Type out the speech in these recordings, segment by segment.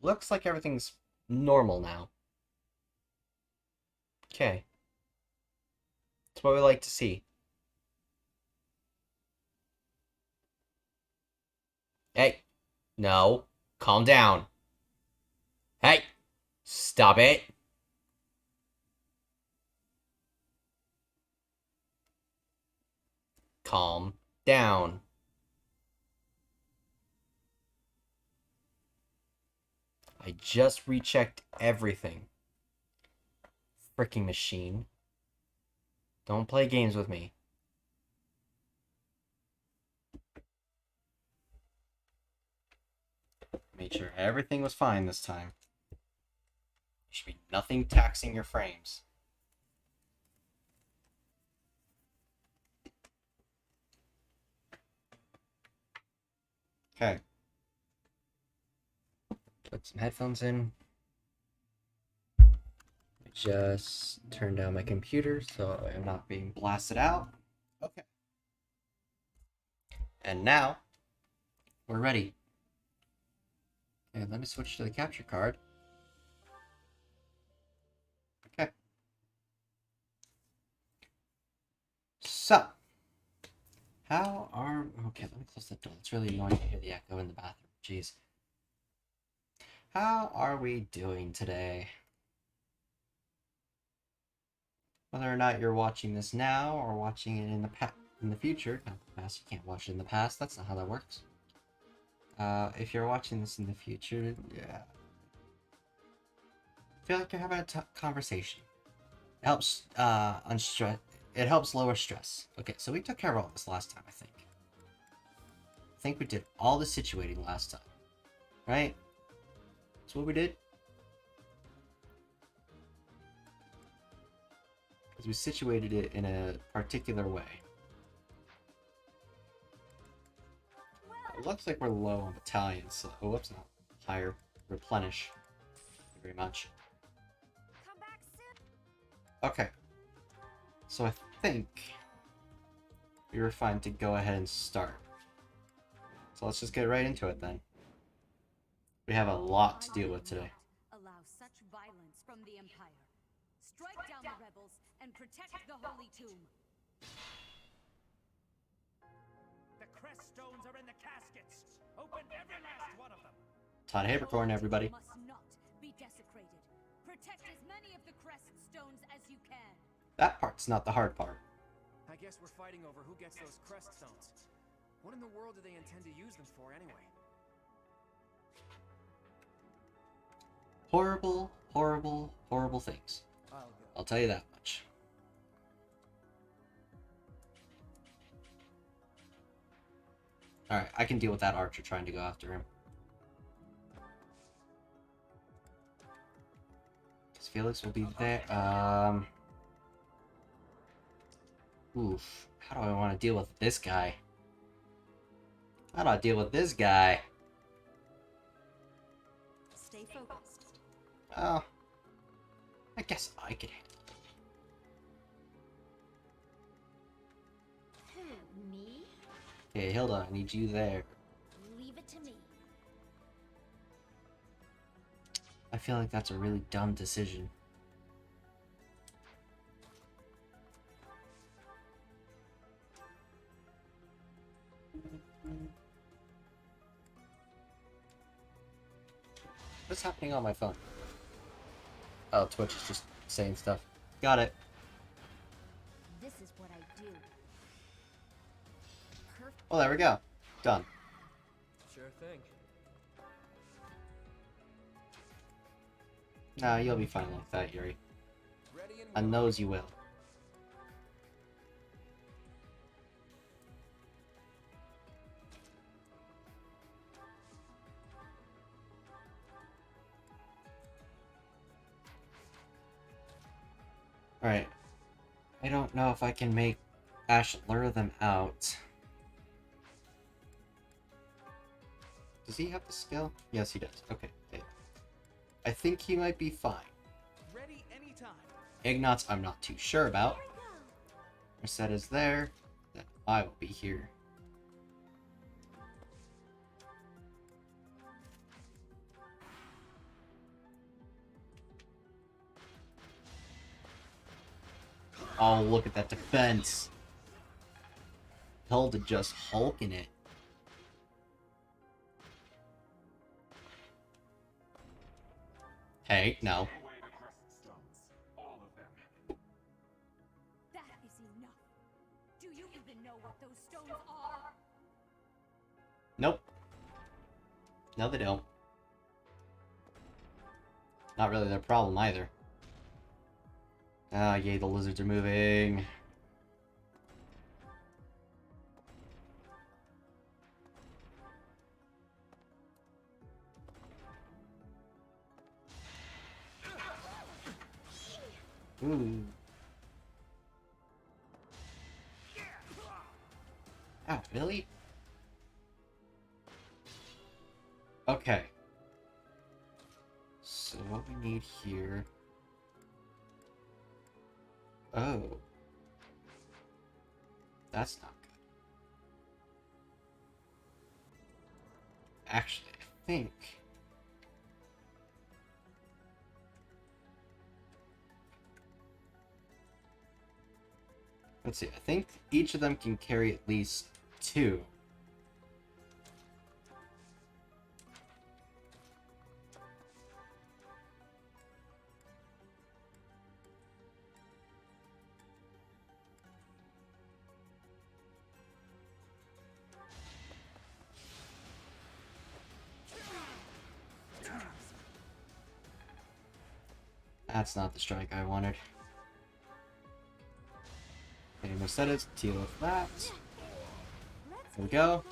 looks like everything's normal now. Okay. That's what we like to see. Hey, no. Calm down. Hey, stop it. Calm down. I just rechecked everything. Freaking machine. Don't play games with me. Made sure everything was fine this time. There should be nothing taxing your frames. Okay. Put some headphones in. Just turn down my computer so I'm not being blasted out. Okay. And now, we're ready. Okay, let me switch to the capture card. Okay. So, how are... Okay, let me close the door. It's really annoying to hear the echo in the bathroom. Jeez. How are we doing today? Whether or not you're watching this now or watching it in the future, not the past, you can't watch it in the past. That's not how that works. If you're watching this in the future, yeah, feel like you're having a conversation. It helps unstress. It helps lower stress. Okay, so we took care of all this last time. I think we did all the situating last time, right? That's what we did. Because we situated it in a particular way. It looks like we're low on battalions, so... Oh, whoops, not higher. Replenish. Thank you very much. Okay. So I think we were fine to go ahead and start. So let's just get right into it then. We have a lot to deal with today. Allow such violence from the Empire. Strike down the rebels and protect the Holy Tomb. The crest stones are in the caskets. Open every last one of them. Todd Habercorn, everybody. Must not be desecrated. Protect as many of the crest stones as you can. That part's not the hard part. I guess we're fighting over who gets those crest stones. What in the world do they intend to use them for anyway? Horrible, horrible, horrible things. I'll tell you that much. Alright, I can deal with that archer trying to go after him. Because Felix will be there. Oof. How do I want to deal with this guy? How do I deal with this guy? Stay focused. Oh. I guess I could handle it. Who, me? Hey, Hilda, I need you there. Leave it to me. I feel like that's a really dumb decision. What's happening on my phone? Oh, Twitch is just saying stuff. Got it. This is what I do. Perfect. Well, there we go. Done. Sure thing. Nah, you'll be fine like that, Yuri. Ready and I knows you will. Alright. I don't know if I can make Ash lure them out. Does he have the skill? Yes, he does. Okay. I think he might be fine. ready anytime. Ignatz, I'm not too sure about. Merced is there. Then I will be here. Oh, look at that defense. Hilda just hulking it. Hey, no. That is enough. Do you even know what those stones are? Nope. No, they don't. Not really their problem either. Ah, yay, the lizards are moving. Ooh. Ow, really? Okay. So what we need here... Oh. That's not good. Actually, I think... Let's see, I think each of them can carry at least 2. That's not the strike I wanted. Okay, no settings, deal with that. There we go.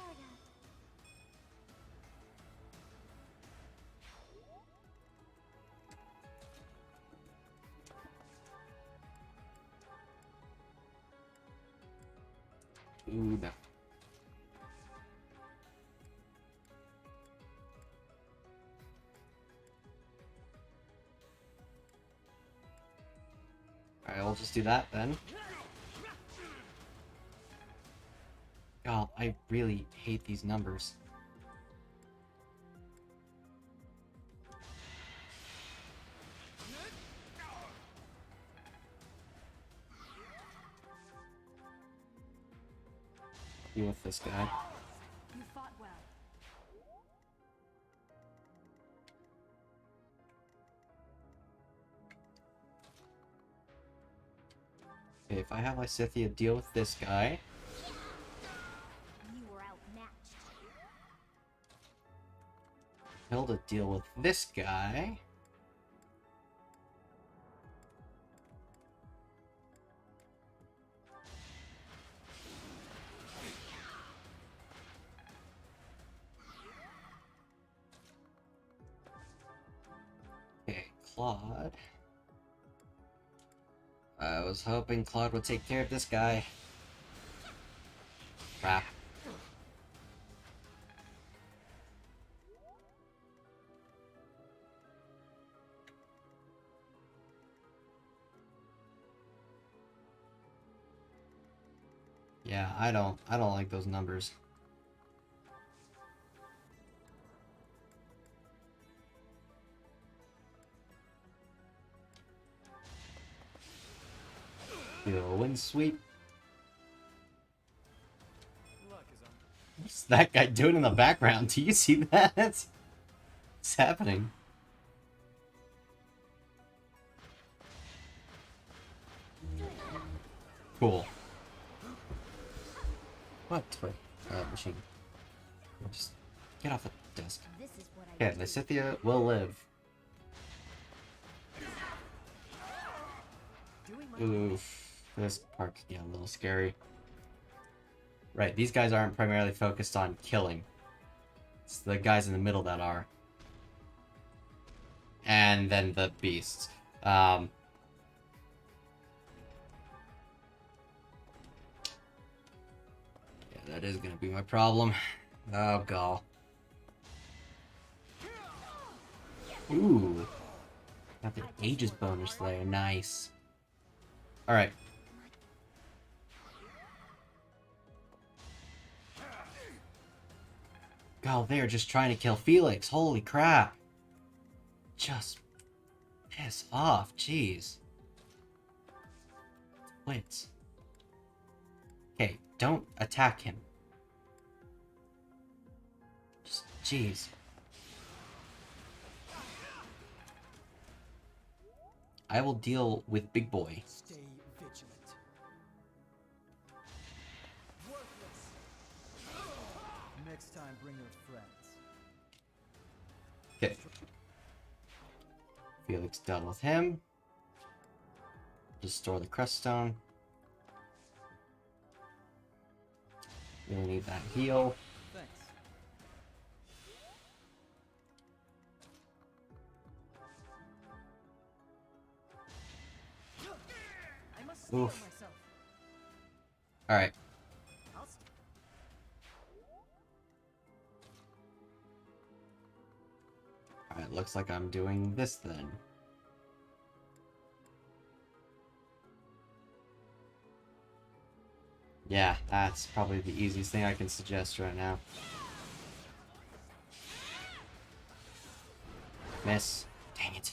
Ooh, no. Alright, we'll just do that then. God, I really hate these numbers. Deal with this guy. You fought well. Okay, if I have Lysithea deal with this guy. You were outmatched. Hilda deal with this guy. Okay, Claude. I was hoping Claude would take care of this guy. Crap. Yeah, I don't like those numbers. Do a wind sweep. Luck is on. What's that guy doing in the background? Do you see that? What's happening? Cool. What? Wait, machine. Just get off the desk. This is what I Okay, Lysithea will live. Doing my Oof. This part could get a little scary. Right, these guys aren't primarily focused on killing. It's the guys in the middle that are. And then the beasts. Yeah, that is gonna be my problem. Oh, god. Ooh. Got the Aegis bonus there. Nice. Alright. God, they're just trying to kill Felix. Holy crap. Just piss off. Jeez. Wait. Okay, don't attack him. Just, jeez. I will deal with Big Boy. Stay vigilant. Worthless. Next time, bring your friends. Okay. Felix done with him. Just store the crest stone. Really need that heal. Thanks. I must steel Oof. myself. Alright. I'll Alright, looks like I'm doing this then. Yeah, that's probably the easiest thing I can suggest right now. Miss. Dang it.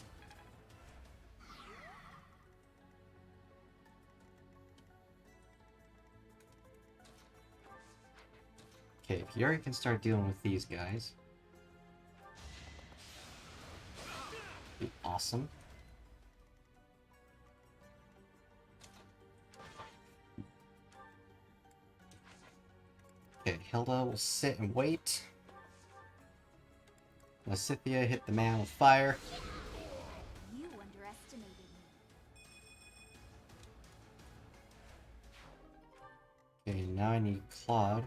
Okay, Yuri can start dealing with these guys. Be awesome. Okay, Hilda will sit and wait. Lysithia hit the man with fire. You underestimated me. Okay, now I need Claude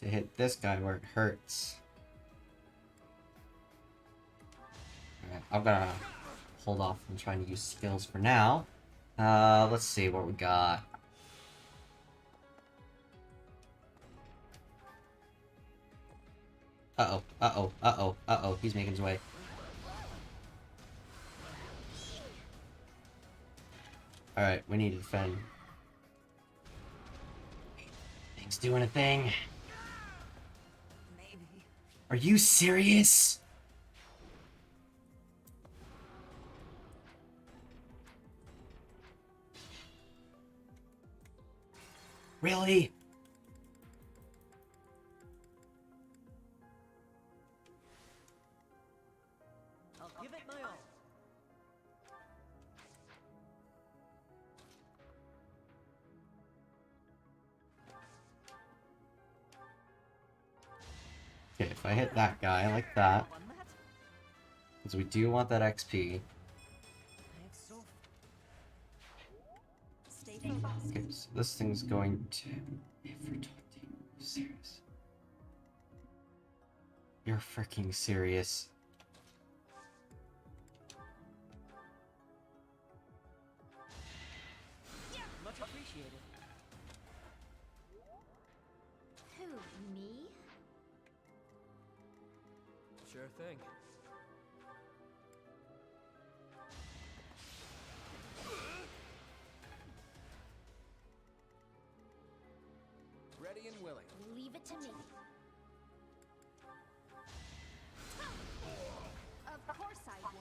to hit this guy where it hurts. Alright, I'm gonna hold off from trying to use skills for now. Let's see what we got. Uh-oh, uh-oh, uh-oh, uh-oh, he's making his way. Alright, we need to defend. Thing's doing a thing. maybe. Are you serious? Really? I'll give it my all. Okay, if I hit that guy like that, On that, because we do want that XP. I have so Stay focused. Okay, so this thing's going to be for 20. You serious? You're freaking serious. much appreciated. Who, me? Sure thing. Ready and willing. Leave it to me. Of course I won.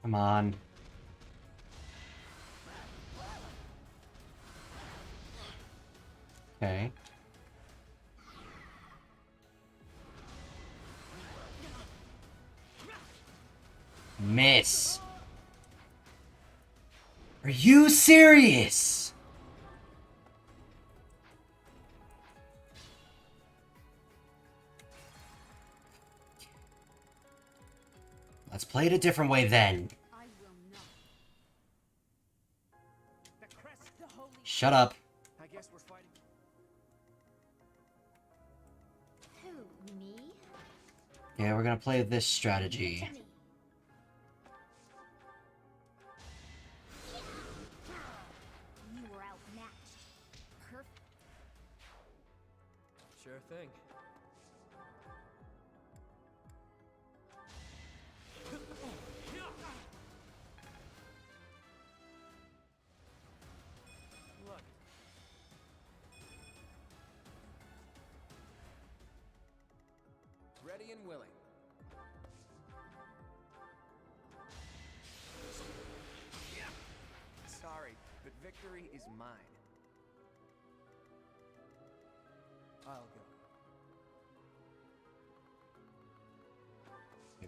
Come on. Okay. Miss. Are you serious? Let's play it a different way then. I will not. The crest, the holy. Shut up. I guess we're fighting. Who, me? Yeah, we're gonna play this Leave it strategy. to me. You were outmatched. Perfect. Sure thing. Look. Ready and willing. Sorry, but victory is mine. I'll go.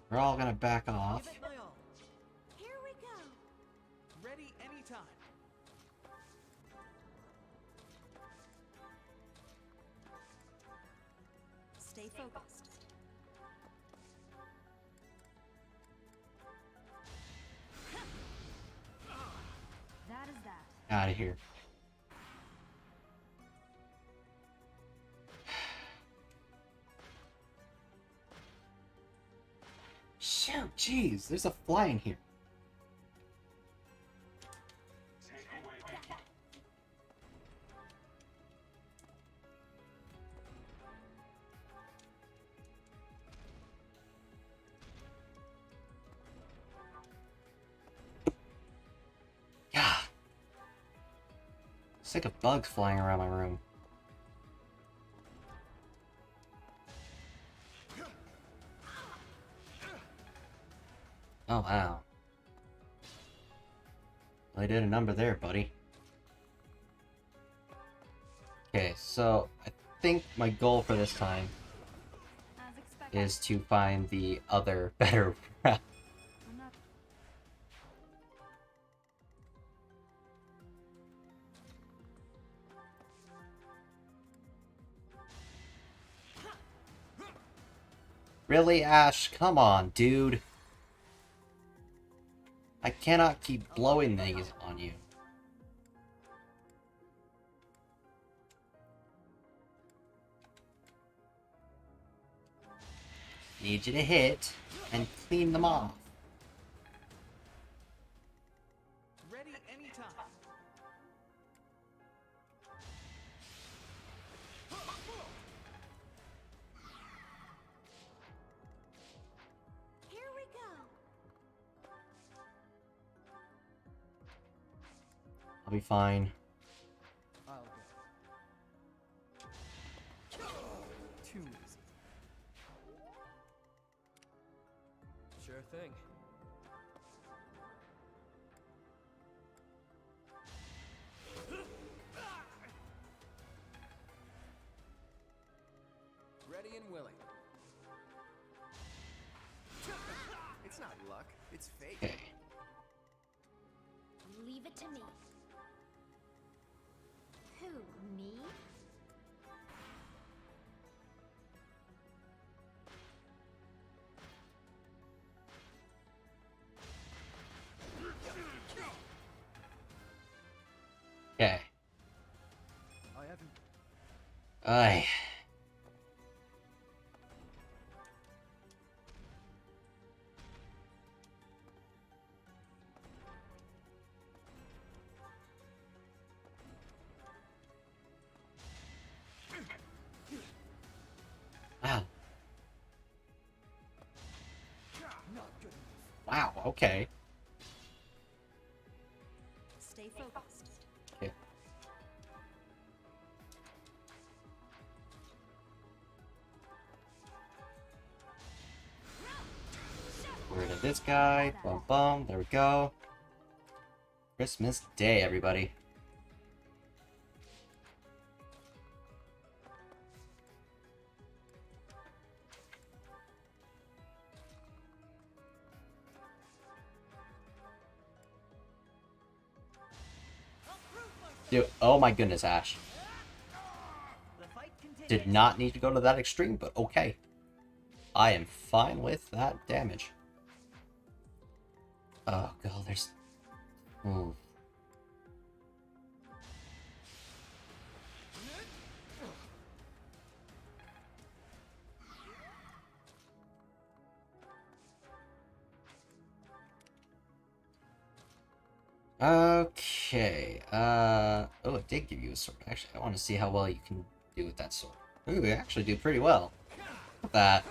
We're all gonna back off. Give it my all. Here we go. Ready anytime. Stay focused. That is that. Out of here. Shoot, jeez, there's a fly in here. Yeah. Sick of bugs flying around my room. Oh, wow. Well, I did a number there, buddy. Okay, so I think my goal for this time As expected. is to find the other better route. I'm not. Really, Ash? Come on, dude. I cannot keep blowing these on you. Need you to hit and clean them off. Ready anytime. Here we go. I'll be fine. I'll go. Too easy. Sure thing. Ready and willing. It's not luck, it's fate. Okay. Leave it to me. Who, me? Okay. I haven't. Aye. Wow. Not good enough. Wow, okay. Stay focused. Okay. Get rid of this guy. Bum bum. There we go. Christmas Day, everybody. Dude, oh my goodness, Ash. The fight continues. Did not need to go to that extreme, but okay. I am fine with that damage. Oh god, there's... Ooh. Okay, oh, it did give you a sword. Actually, I want to see how well you can do with that sword. Ooh, we actually do pretty well. Look at that.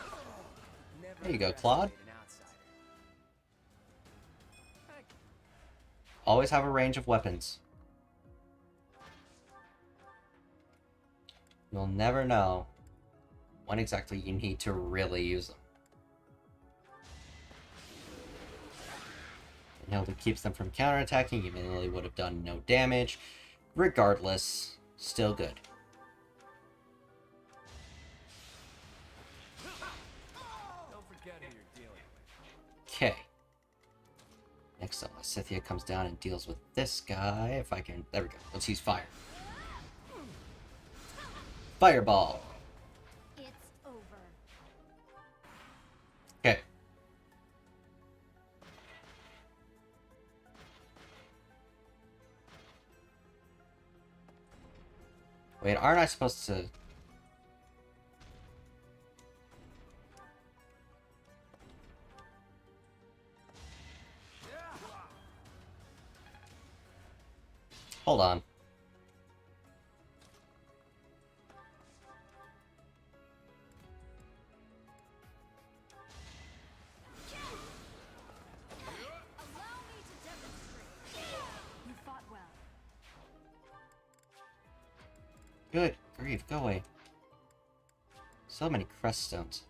Never There you go, Claude. underestimate an outsider. Always have a range of weapons. You'll never know when exactly you need to really use them. And Hilda keeps them from counterattacking, even though they would have done no damage. Regardless, still good. Don't forget who you're dealing with. Okay. Next up, Scythia comes down and deals with this guy. If I can... There we go. Let's use fire. Fireball. It's over. Okay. Wait, aren't I supposed to... Hold on. Allow me to demonstrate. You fought well. Good grief, go away. So many crest stones.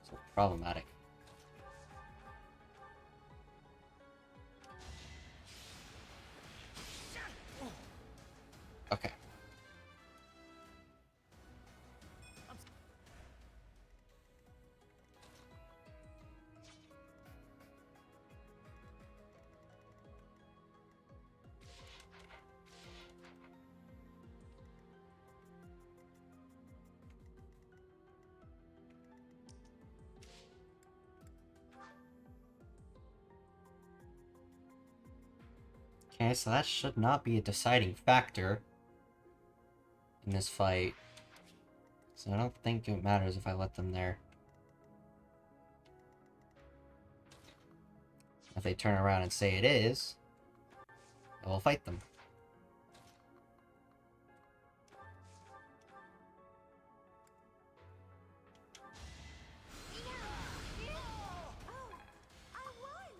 So problematic. Okay. Okay, so that should not be a deciding factor in this fight. So I don't think it matters if I let them there. If they turn around and say it is, I will fight them. Oh, I won.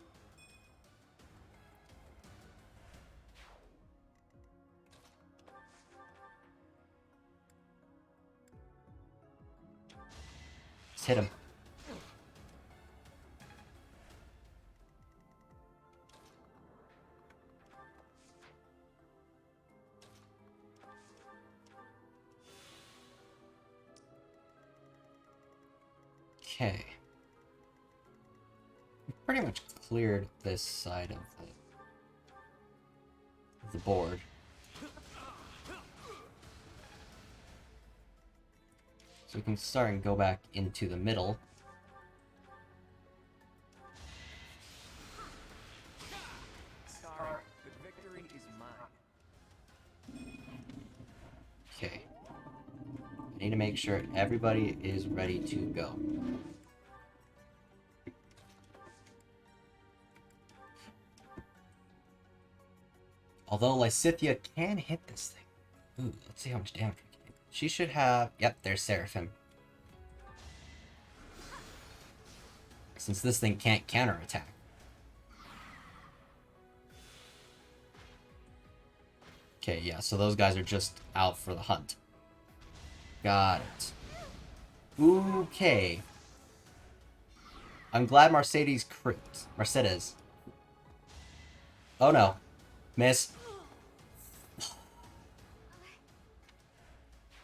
Let's hit him. Okay. We've pretty much cleared this side of the board. So we can start and go back into the middle. Sorry, the victory is mine. Okay. I need to make sure everybody is ready to go. Although Lysithea can hit this thing. Ooh, let's see how much damage we can do. She should have... Yep, there's Seraphim. Since this thing can't counterattack. Okay, yeah, so those guys are just out for the hunt. Got it. Okay. I'm glad Mercedes crit. Mercedes. Oh no. Miss.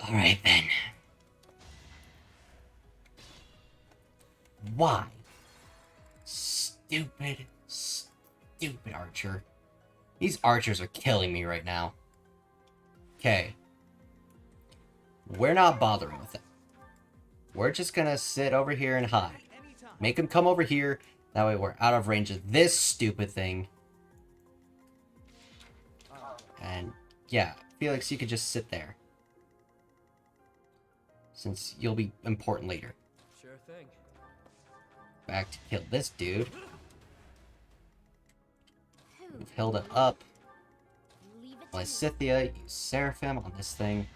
Alright then. Why? Stupid archer. These archers are killing me right now. Okay. We're not bothering with it. We're just gonna sit over here and hide. Make them come over here. That way we're out of range of this stupid thing. And yeah, Felix, you could just sit there. Since you'll be important later. Sure thing. Back to kill this dude. Move Hilda up. Leave it to me. Lysithea, use Seraphim on this thing.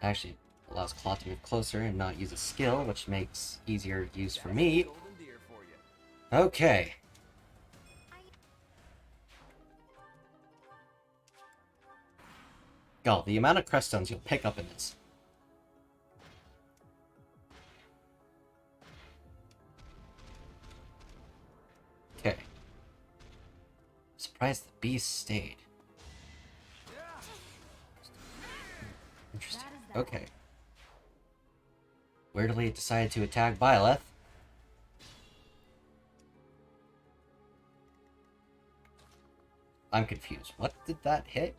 Actually allows Claw to move closer and not use a skill, which makes easier use for me. Golden deer for you. Okay. God, the amount of crest stones you'll pick up in this. Okay. Surprised the beast stayed. Interesting. Okay. Weirdly, it decided to attack Byleth. I'm confused. What did that hit?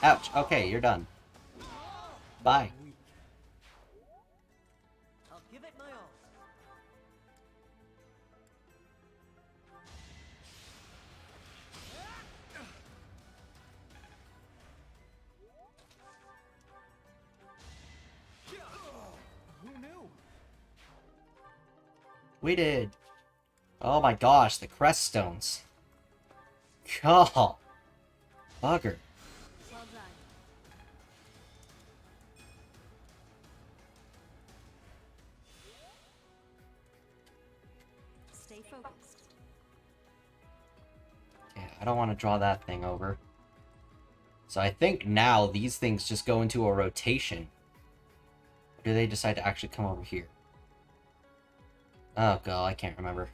Ouch. Okay, you're done. Bye. I'll give it my all. Who knew? We did. Oh my gosh, the crest stones. God. Bugger. Well done. Stay focused. Okay, I don't want to draw that thing over. So I think now these things just go into a rotation. Or do they decide to actually come over here? Oh god, I can't remember.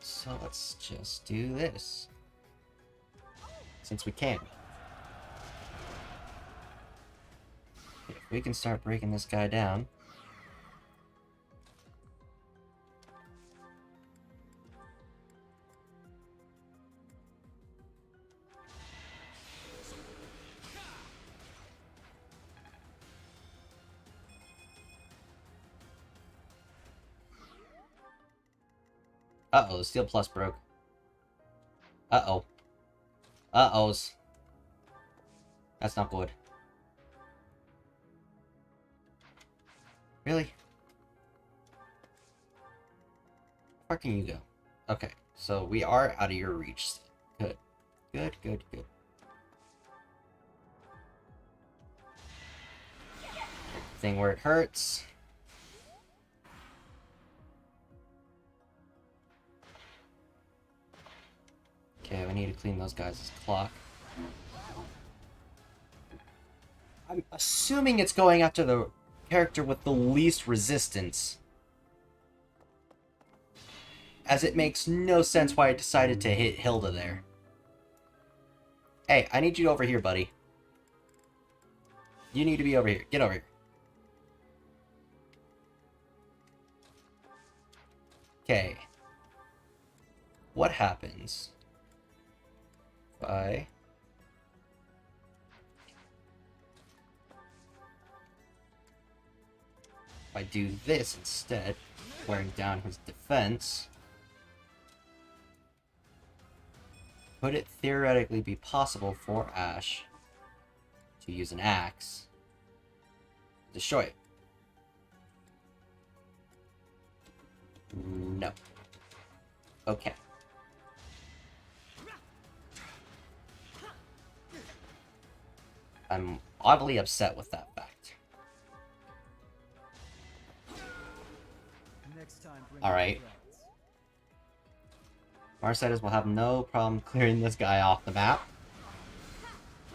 So let's just do this. Since we can. Okay, if we can start breaking this guy down. Uh-oh, the Steel Plus broke. Uh-oh. Uh-ohs. That's not good. Really? Where can you go? Okay, so we are out of your reach. Good. Good, good, good. Thing where it hurts. Okay, we need to clean those guys' clock. I'm assuming it's going after the character with the least resistance. As it makes no sense why it decided to hit Hilda there. Hey, I need you over here, buddy. You need to be over here. Get over here. Okay. What happens if I do this instead, wearing down his defense? Could it theoretically be possible for Ash to use an axe to destroy it? No. Okay. I'm oddly upset with that fact. Next time, bring Alright. friends. Marsidus will have no problem clearing this guy off the map.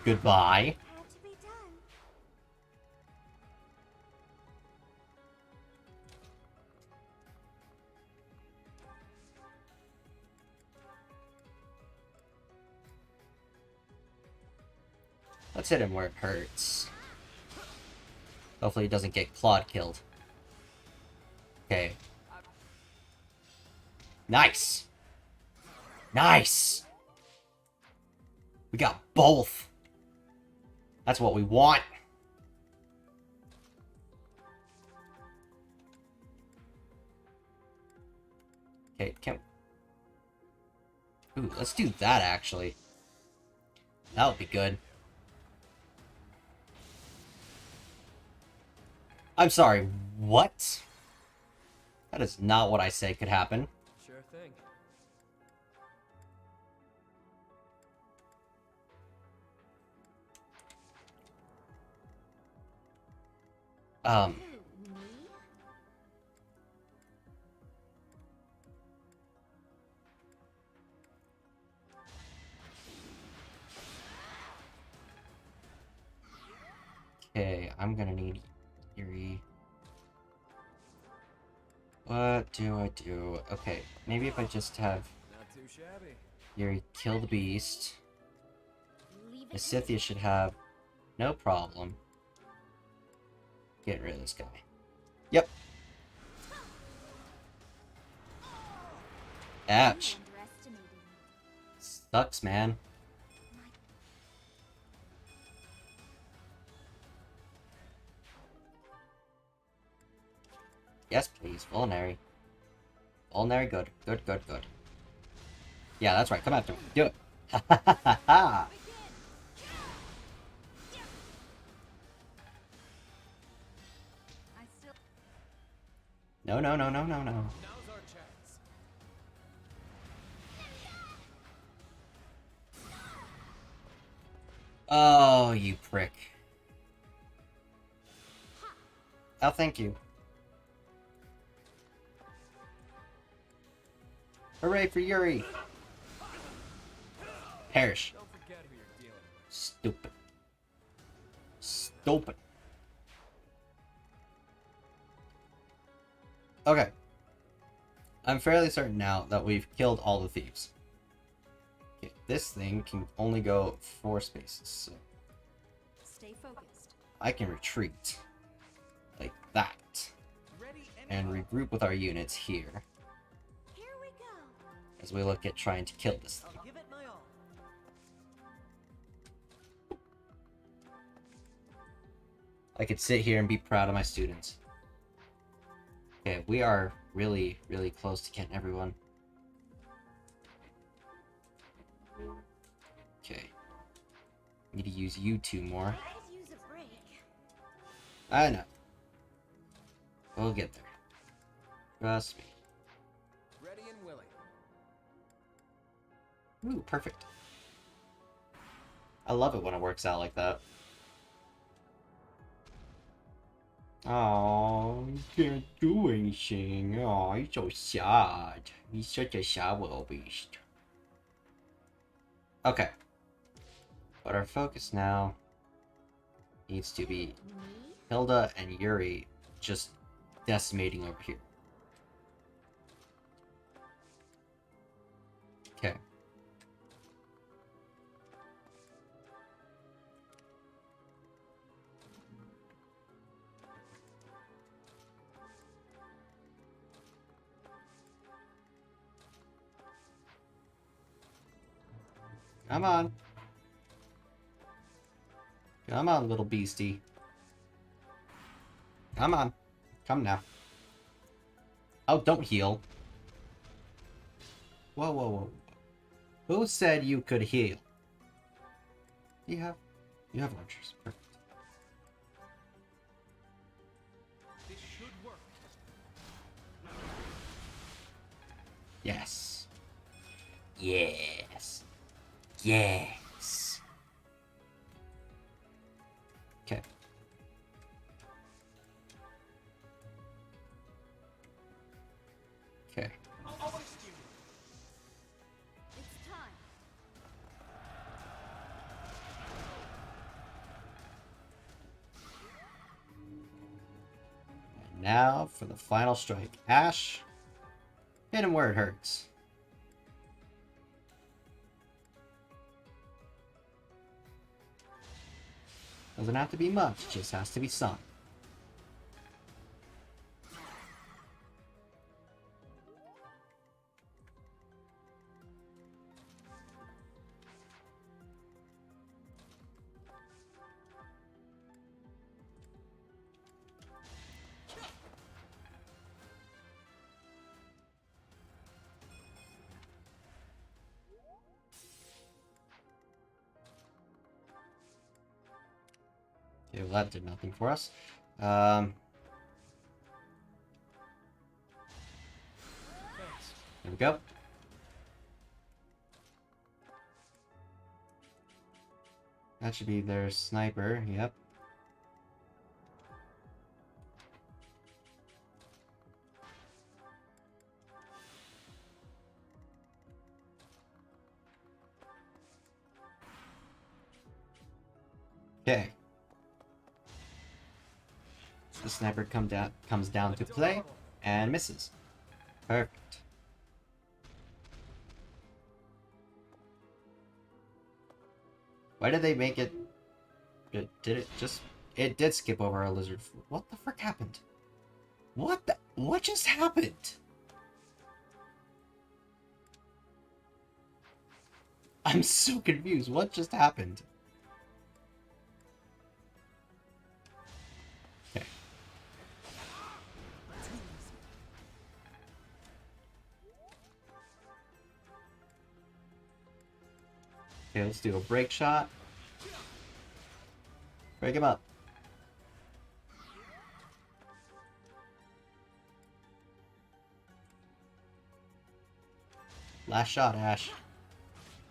Goodbye. Had to be done. Let's hit him where it hurts. Hopefully he doesn't get Claude killed. Okay. Nice! Nice! We got both! That's what we want! Okay, can... Ooh, let's do that, actually. That would be good. I'm sorry, what? That is not what I said could happen. Sure thing. Um, Who, me? okay, I'm gonna need Yuri. What do I do? Okay, maybe if I just have Not too shabby. Yuri kill the beast. Leave it The to Scythia me. should have no problem getting rid of this guy. Yep. Ouch. You underestimated me. Sucks, man. Yes, please. Vulnerary. Vulnerary, good. Good, good, good. Yeah, that's right. Come after me. Do it. Ha ha ha ha ha! I still. No, no, no, no, no, no. Now's our chance. Oh, you prick. Oh, thank you. Hooray for Yuri! Perish. Don't forget who you're dealing with. Stupid. Stupid. Okay. I'm fairly certain now that we've killed all the thieves. Okay, this thing can only go 4 spaces, so Stay focused. I can retreat. Like that. Ready And regroup with our units here Here we go. as we look at trying to kill this thing. I'll give it my all. I could sit here and be proud of my students. Okay, we are really, really close to getting everyone. Okay. Need to use you two more. Could use a break. I know. We'll get there. Trust me. Ready and willing. Ooh, perfect. I love it when it works out like that. Oh, you can't do anything. Oh, he's so sad. He's such a sad little beast. Okay. But our focus now needs to be Me? Hilda and Yuri just decimating over here. Okay. Come on. Come on, little beastie. Come on. Come now. Oh, don't heal. Whoa, whoa, whoa. Who said you could heal? You have archers. Perfect. This should work. Yes. Yes. Yes. Okay. Okay. It's time. And now for the final strike. Ash. Hit him where it hurts. Doesn't have to be much, just has to be some. Okay, well that did nothing for us. Thanks. There we go. That should be their sniper, yep. Okay. The sniper comes down to play and misses. Perfect. Why did they make it? Did it just? It did skip over our lizard food. What the frick happened? What just happened? I'm so confused. What just happened? Okay. Okay, let's do a break shot. Break him up. Last shot, Ash.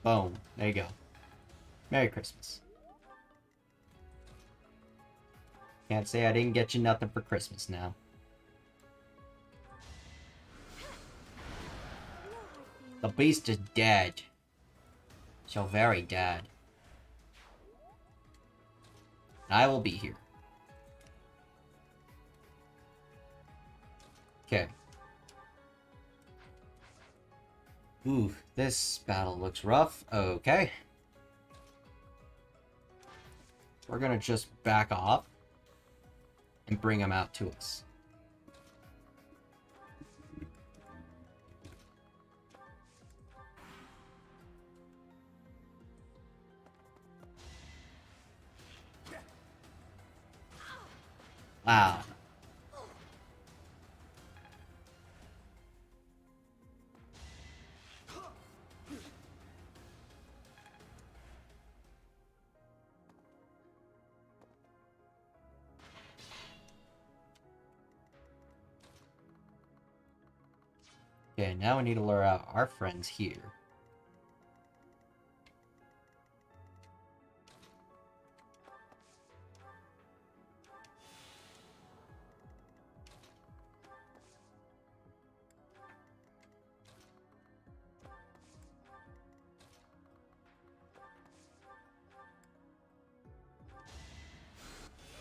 Boom. There you go. Merry Christmas. Can't say I didn't get you nothing for Christmas now. The beast is dead. So very dead. And I will be here. Okay. Ooh, this battle looks rough. Okay. We're gonna just back off and bring him out to us. Wow. Okay, now we need to lure out our friends here.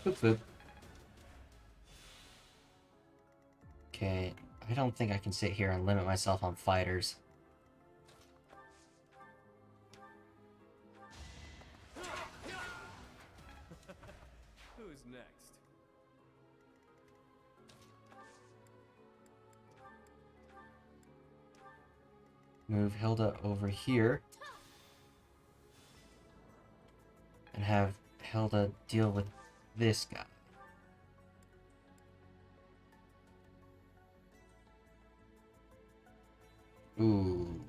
Boop boop. Okay, I don't think I can sit here and limit myself on fighters. Who's next? Move Hilda over here. And have Hilda deal with this guy. Ooh.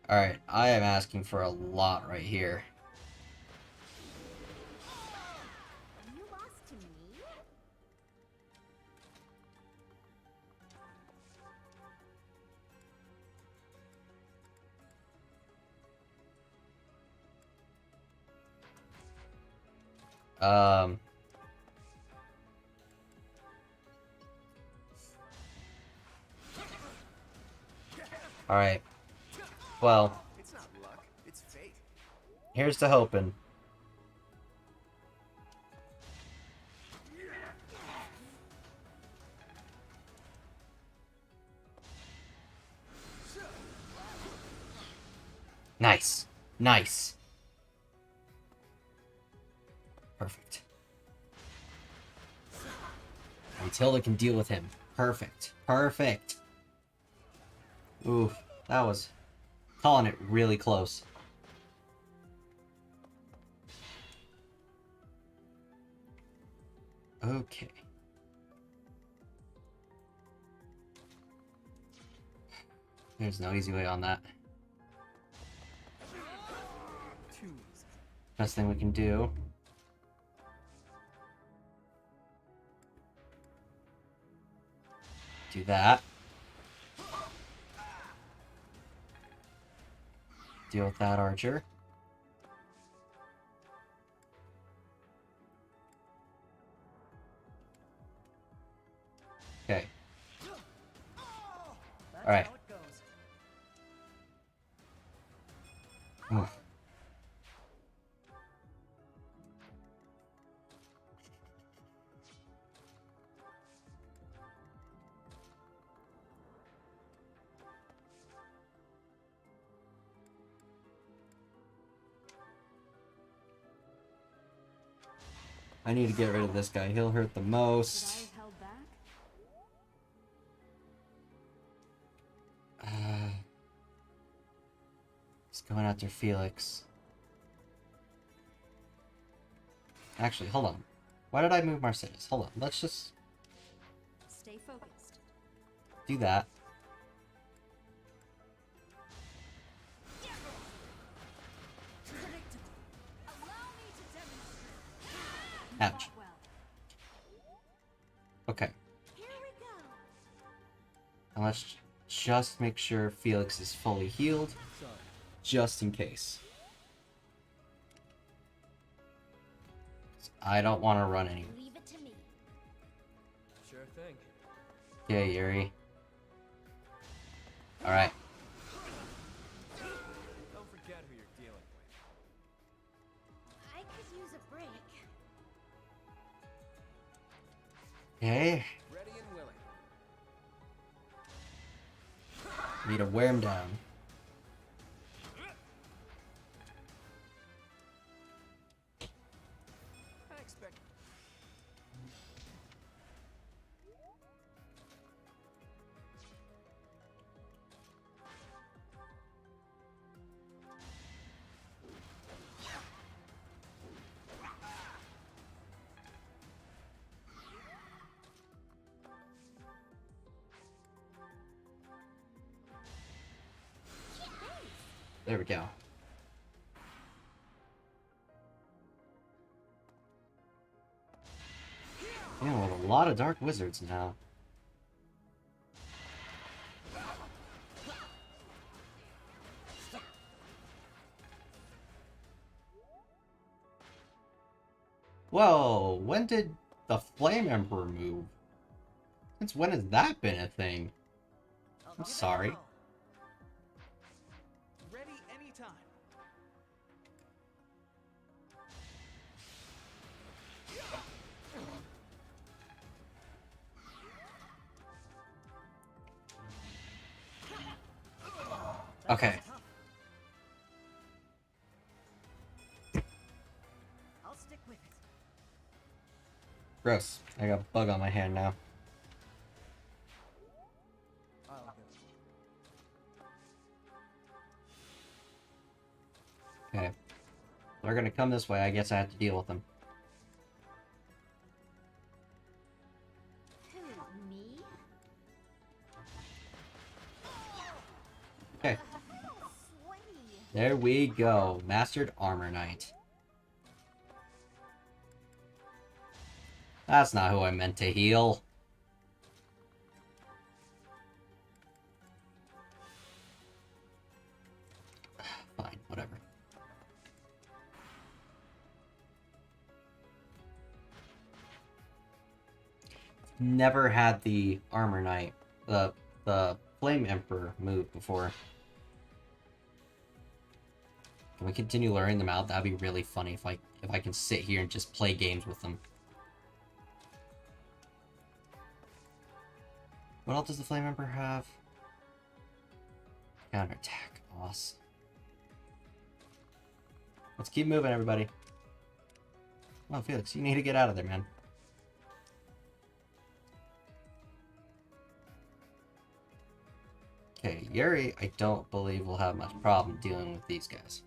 Alright, I am asking for a lot right here. You lost to me? Alright. Well, It's not luck, it's fate. here's to hoping. Nice. Nice. Perfect. Matilda can deal with him. Perfect. Perfect. Oof. That was calling it really close. Okay. There's no easy way on that. Too easy. Best thing we can do. Do that. Deal with that archer. Okay. That's All right. how it goes. Oof. I need to get rid of this guy. He'll hurt the Should I most. have held back? He's going after Felix. Actually, hold on. Why did I move Mercedes? Hold on. Let's just Stay focused. do that. Predictable. Allow me to demonstrate. Ouch. Fought well. Okay. Here we go. And let's just make sure Felix is fully healed. Sorry. Just in case. I don't want to run anywhere. Leave it to me. Sure thing. Okay, Yuri. Alright. Don't forget who you're dealing with. I could use a break. Okay. Ready and willing. Need to wear him down. I expect. There we go. Yeah, with a lot of dark wizards now. Whoa, when did the Flame Emperor move? Since when has that been a thing? I'll I'm give it sorry. my all. Ready anytime. That Okay. was tough. I'll stick with it. Gross. I got a bug on my hand now. I'll do it. Okay. They're gonna come this way. I guess I have to deal with them. Who, me? Okay. Sweaty. There we go. Mastered Armor Knight. That's not who I meant to heal. Fine, whatever. Never had the Armor Knight, the Flame Emperor move before. Can we continue luring them out? That'd be really funny if I can sit here and just play games with them. What else does the Flame Emperor have? Counterattack. Awesome. Let's keep moving, everybody. Come on, Felix, you need to get out of there, man. Okay, Yuri, I don't believe will have much problem dealing with these guys.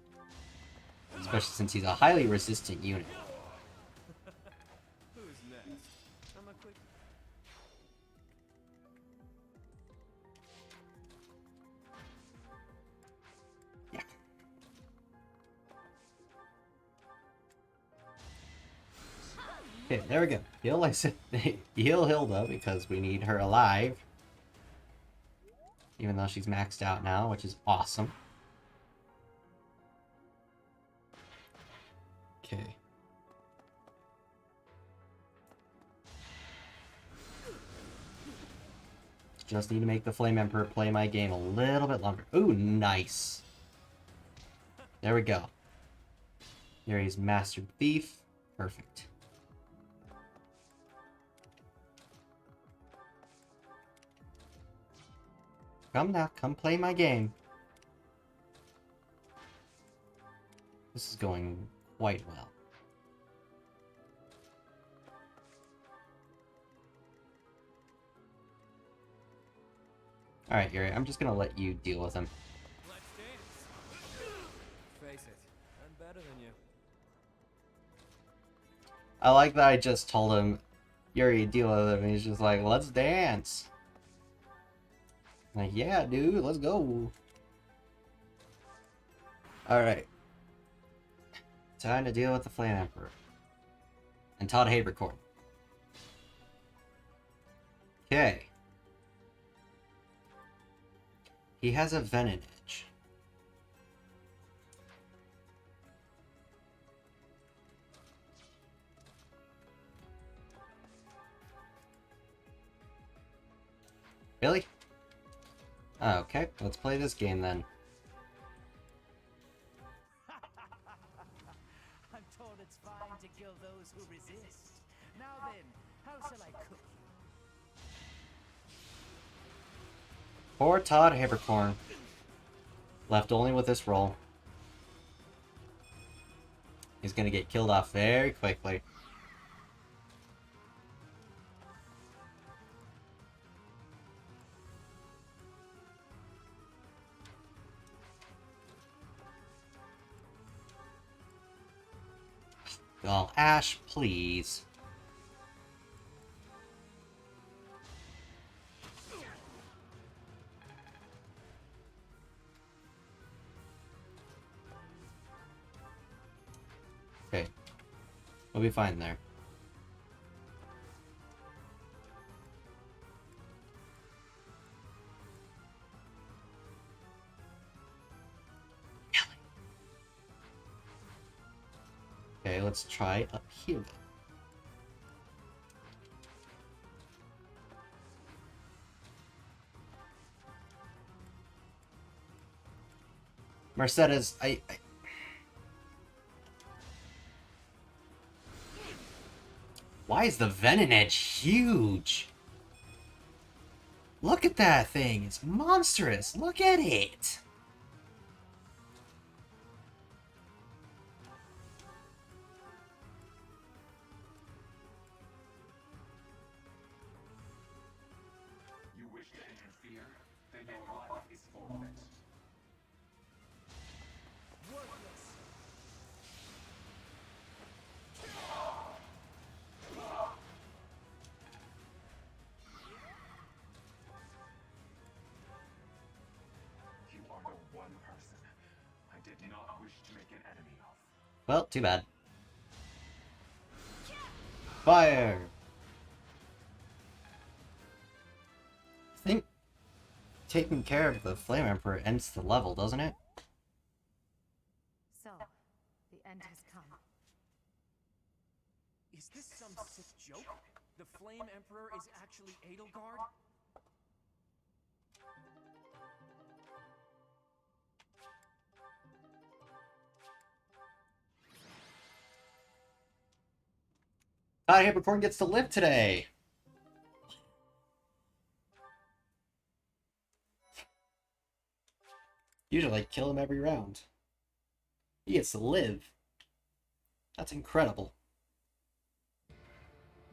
Especially since he's a highly resistant unit. Who's next? I'm a quick. Yeah. Okay, there we go. Heal heal Hilda because we need her alive. Even though she's maxed out now, which is awesome. Okay. Just need to make the Flame Emperor play my game a little bit longer. Ooh, nice. There we go. Yuri's Mastered Thief. Perfect. Come now, come play my game. This is going quite well. Alright, Yuri, I'm just gonna let you deal with him. Let's dance. Face it, I'm better than you. I like that I just told him, Yuri, deal with him, and he's just like, let's dance. I'm like, yeah, dude, let's go. Alright. Time to deal with the Flame Emperor. And Todd Habercorn. Okay. He has a Venom Edge. Really? Okay, let's play this game then. I'm told it's fine to kill those who resist. Now then, how shall I cook you? Poor Todd Habercorn. Left only with this roll. He's gonna get killed off very quickly. Oh, Ash, please. Okay. We'll be fine there. Okay, let's try up here then. Mercedes, Why is the Venom Edge huge? Look at that thing. It's monstrous. Look at it. You wish to interfere? Then your life is forfeit. Worthless. You are the one person I did not wish to make an enemy of. Well, too bad. Fire! I think taking care of the Flame Emperor ends the level, doesn't it? So, the end has come. Is this some sick joke? The Flame Emperor is actually Edelgard? Todd Habercorn gets to live today! Usually I kill him every round. He gets to live. That's incredible.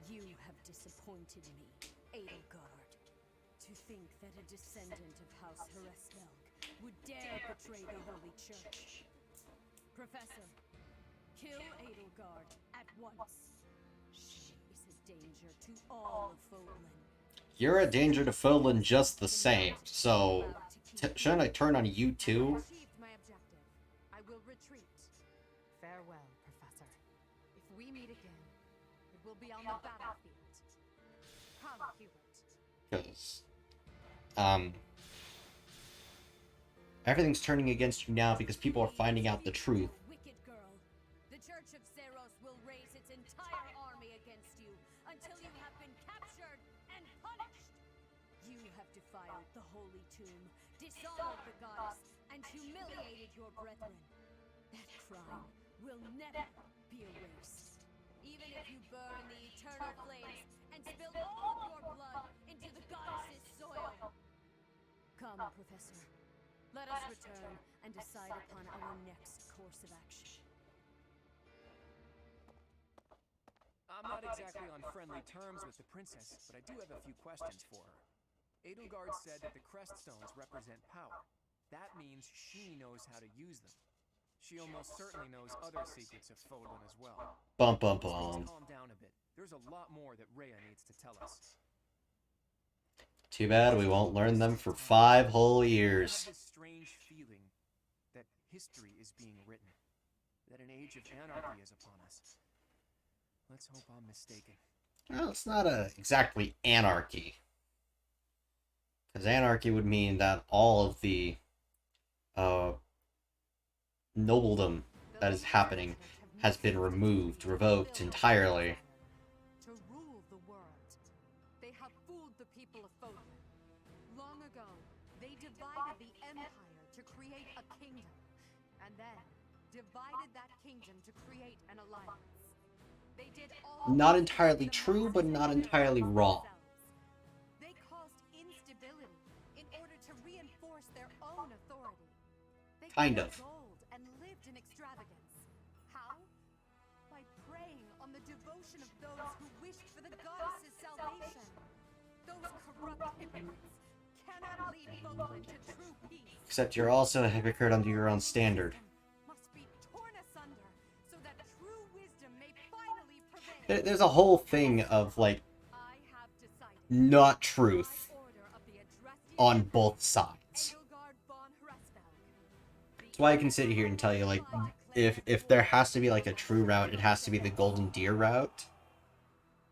You have disappointed me, Edelgard. To think that a descendant of House Hresvelg would dare betray the Holy Church. Professor, kill Edelgard at once. She is a danger to all of Fodlan. You're a danger to Fodlan just the same, so shouldn't I turn on you too? Achieved my objective. I will retreat. Farewell, Professor. If we meet again, it will be on the battlefield. Come, Hubert. Because, everything's turning against you now because people are finding out the truth. Wicked girl. The Church of Zeros will raise its entire army against you until you have been captured and punished. You have defiled the holy tomb, dishonored the goddess, and humiliated your brethren. That crime will never be erased. Even if you burn the eternal flames and spill all of your blood into the goddess's soil. Come, Professor. Let us return and decide upon our next course of action. I'm not exactly on friendly terms with the princess, but I do have a few questions for her. Edelgard said that the crest stones represent power. That means she knows how to use them. She almost certainly knows other secrets of Fodlan as well. Bum bum Let's bum. calm down a bit. There's a lot more that Rhea needs to tell us. Too bad we won't learn them for 5 whole years. I have this strange feeling that history is being written, that an age of anarchy is upon us. Let's hope I'm mistaken. Well, it's not exactly anarchy. Because anarchy would mean that all of the nobledom that is happening has been removed, revoked entirely. To rule the world. They have fooled the people of Fodlan. Long ago, they divided the empire to create a kingdom, and then divided that kingdom to create an alliance. They did all Not this entirely to true, the but not masses entirely of wrong. themselves. They caused instability in order to reinforce their own authority. They Kind collected of. gold and lived in extravagance. How? By preying on the devotion of those who wished for the goddess's salvation. Those corrupt hypocrites cannot lead Fodlan to true peace. Except you're also a hypocrite under your own standard. Must be torn asunder so that true wisdom may finally prevail. There's a whole thing of, like, I have decided. not truth By order of the Adrastian on Emperor, both sides. Edelgard von Hraesvelg, That's why I can sit here and tell you, like, if there has to be, like, a true route, it has to be the Golden Deer route.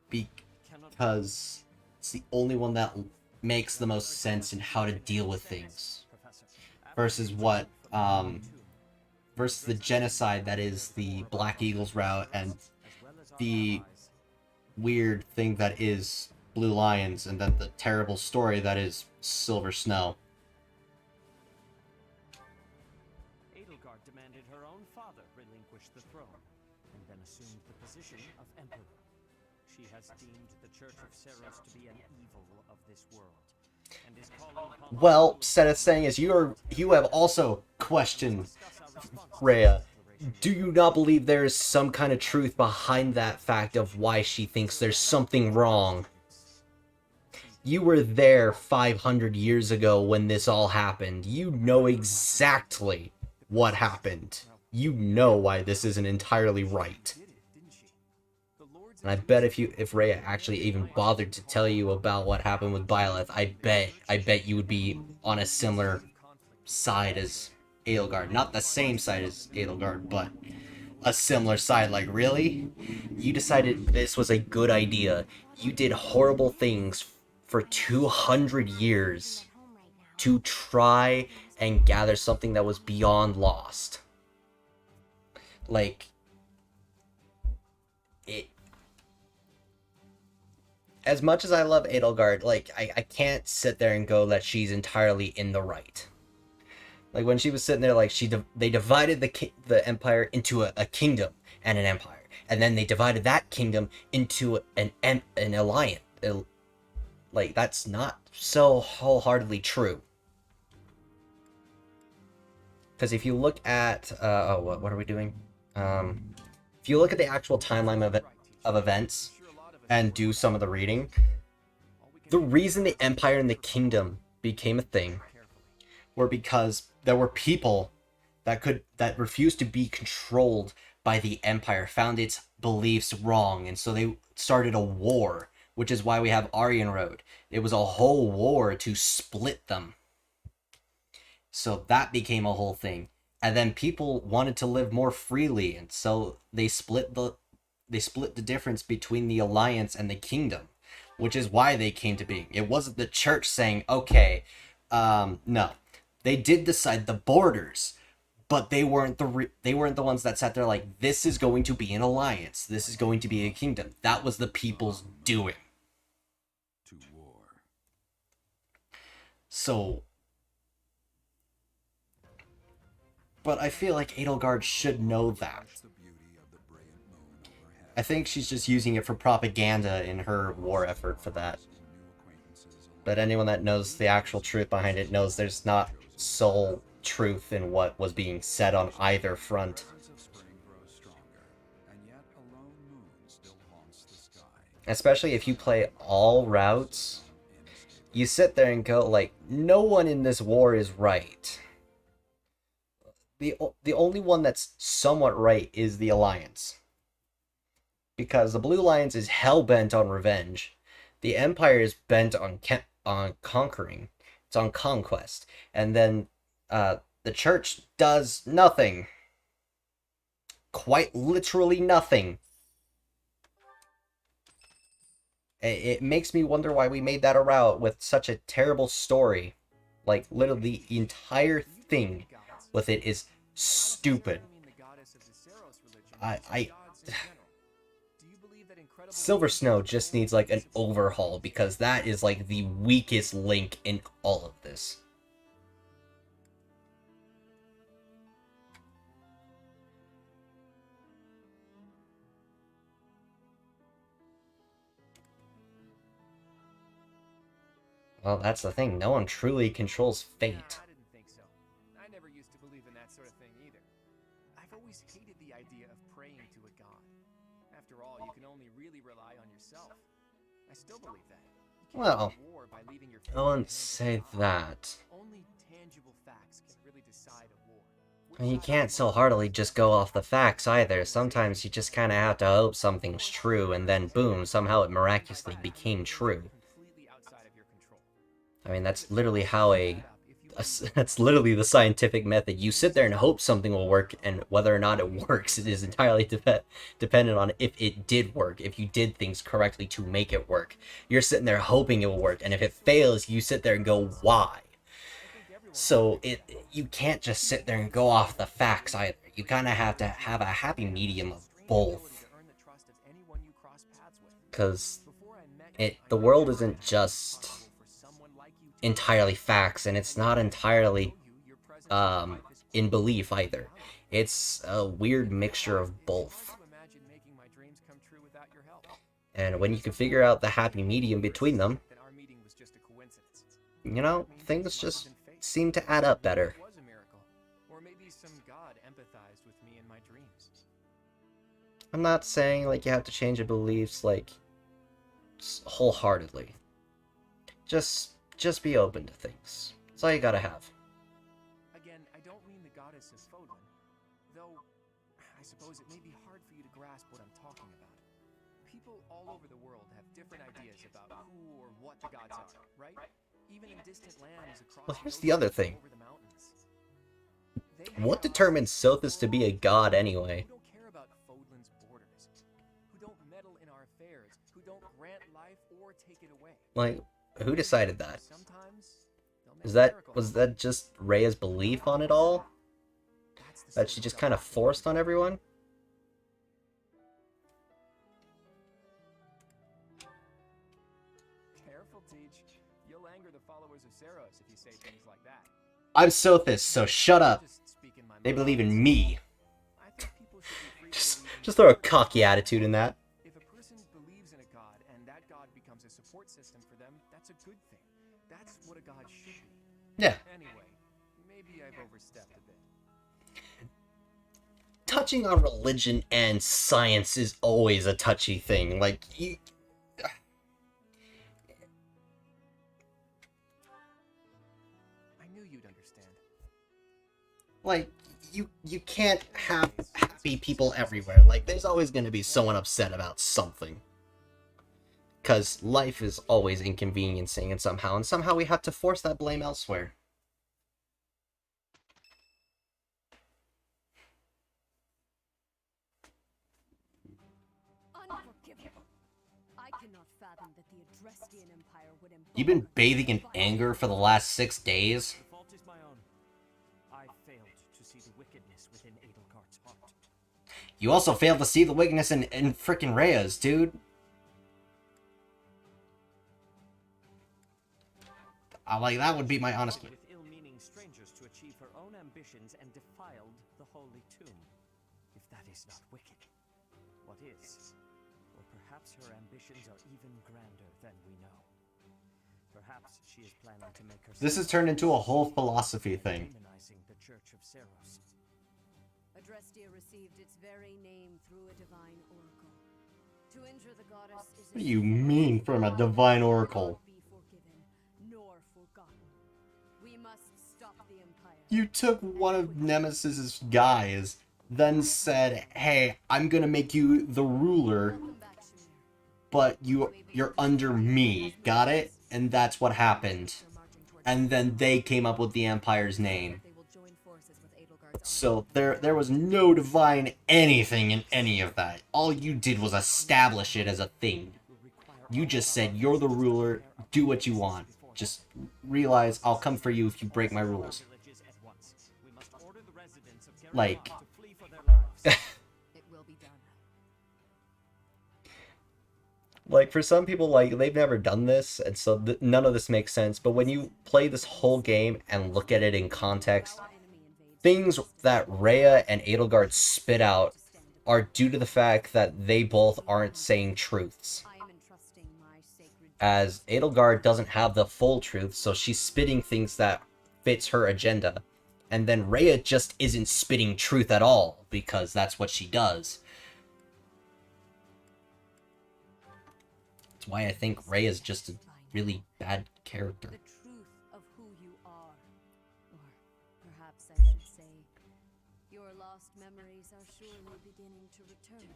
Because it's the only one that makes the most sense in how to deal with things. Versus what, versus the genocide that is the Black Eagles route and the weird thing that is Blue Lions, and then the terrible story that is Silver Snow. Edelgard demanded her own father relinquish the throne, and then assumed the position of emperor. She has deemed the Church of Seros to be an evil of this world, and is calling upon... Well, Seth saying is you have also questioned Rhea. Do you not believe there is some kind of truth behind that fact of why she thinks there's something wrong? You were there 500 years ago when this all happened. You know exactly what happened. You know why this isn't entirely right. And I bet if Rhea actually even bothered to tell you about what happened with Byleth, I bet you would be on a similar side as Edelgard. Not the same side as Edelgard, but a similar side. Like, really? You decided this was a good idea. You did horrible things for 200 years to try and gather something that was beyond lost. Like, it... As much as I love Edelgard, like, I can't sit there and go that she's entirely in the right. Like, when she was sitting there, like, they divided the empire into a kingdom and an empire. And then they divided that kingdom into an alliance. Like, that's not so wholeheartedly true. Because if you look at... what are we doing? If you look at the actual timeline of events and do some of the reading, the reason the empire and the kingdom became a thing were because there were people that refused to be controlled by the empire, found its beliefs wrong, and so they started a war, which is why we have Aryan Road. It was a whole war to split them. So that became a whole thing. And then people wanted to live more freely, and so they split the difference between the alliance and the kingdom, which is why they came to being. It wasn't the church saying, okay, no. They did decide the borders, but they weren't the ones that sat there like, this is going to be an alliance. This is going to be a kingdom. That was the people's doing. To war. So, but I feel like Edelgard should know that. The beauty of the brilliant moon overhead. I think she's just using it for propaganda in her war effort for that. But anyone that knows the actual truth behind it knows there's not sole truth in what was being said on either front. Birds of spring grow stronger, and yet a lone moon still haunts the sky. Especially if you play all routes you sit there and go, like, no one in this war is right. The only one that's somewhat right is the Alliance. Because the Blue Alliance is hell-bent on revenge. The Empire is bent on conquering. It's on conquest. And then the Church does nothing. Quite literally nothing. It makes me wonder why we made that a route with such a terrible story. Like, literally, the entire thing with it is stupid. Silver Snow just needs, like, an overhaul, because that is, like, the weakest link in all of this. Well, that's the thing. No one truly controls fate. I didn't think so. I never used to believe in that sort of thing either. I've always hated the idea of praying to a god. After all, you can only really rely on yourself. I still believe that. You can't Well, win a war by leaving your I wouldn't say that. Only tangible facts can really decide a war. And you can't so heartily just go off the facts either. Sometimes you just kind of have to hope something's true, and then boom, somehow it miraculously became true. Completely outside of your control. I mean, that's literally how that's literally the scientific method. You sit there and hope something will work, and whether or not it works, it is entirely dependent on if it did work, if you did things correctly to make it work. You're sitting there hoping it will work, and if it fails, you sit there and go, why? So you can't just sit there and go off the facts either. You kind of have to have a happy medium of both. Because the world isn't just entirely facts, and it's not entirely in belief either. It's a weird mixture of both. And when you can figure out the happy medium between them, you know, things just seem to add up better. Or maybe some god empathized with me in my dreams. I'm not saying, like, you have to change your beliefs, like, wholeheartedly. Just be open to things. That's all you gotta have. Again, I don't mean the goddess of Fodlan, though I suppose it may be hard for you to grasp what I'm talking about. People all over the world have different ideas about who or what the gods are, right? Even in distant lands across Well, here's the other thing. over the mountains. What determines Sothis to be a god anyway? Who don't care about Fodlan's borders, who don't meddle in our affairs, who don't grant life or take it away. Like, who decided that? Sometimes they'll make Was that just Rhea's belief on it all? That she just kind of forced on everyone? Careful, Teach. You'll anger the followers of Seros if you say things like that. I'm Sothis, so shut up. Just speak in my They mind. believe in me. I think people should be free to Just believe throw a cocky attitude in that. If a person believes in a god and that god becomes a support system for them, that's a good thing. That's what a god should be. Yeah. Anyway, maybe I've overstepped a bit. Touching on religion and science is always a touchy thing. Like, I knew you'd understand. like, you can't have happy people everywhere. Like, there's always going to be someone upset about something. Because life is always inconveniencing and somehow we have to force that blame elsewhere. Unforgivable. I cannot fathom that the Adrestian Empire would You've been bathing in anger for the last 6 days? The fault is my own. I failed to see the wickedness within Edelgard's heart. You also failed to see the wickedness in frickin' Rhea's, dude. Like, that would be my honest... With ill-meaning strangers to achieve her own ambitions and defiled the holy tomb. If that is not wicked, what is? Or perhaps her ambitions are even grander than we know. Perhaps she is planning to make herself... This has turned into a whole philosophy thing. Demonizing the Church of Seros. Adrestia received its very name through a divine oracle. To injure the goddess is What do you mean from a divine oracle? Be forgiven. We must stop the Empire. You took one of Nemesis's guys, then said, "Hey, I'm gonna make you the ruler, Welcome back, Shamir. but you're under me." Got it? And that's what happened. And then they came up with the Empire's name. They will join forces with Edelgard's So there was no divine anything in any of that. All you did was establish it as a thing. You just said, "You're the ruler, do what you want. Just realize I'll come for you if you break my rules." Like, It will be done. like for some people, like, they've never done this, and so none of this makes sense. But when you play this whole game and look at it in context, things that Rhea and Edelgard spit out are due to the fact that they both aren't saying truths. I am entrusting my sacred As Edelgard doesn't have the full truth, so she's spitting things that fits her agenda. And then Rhea just isn't spitting truth at all, because that's what she does. That's why I think Rhea's just a really bad character. the truth of who you are. Or perhaps I should say, your lost memories are surely beginning to return.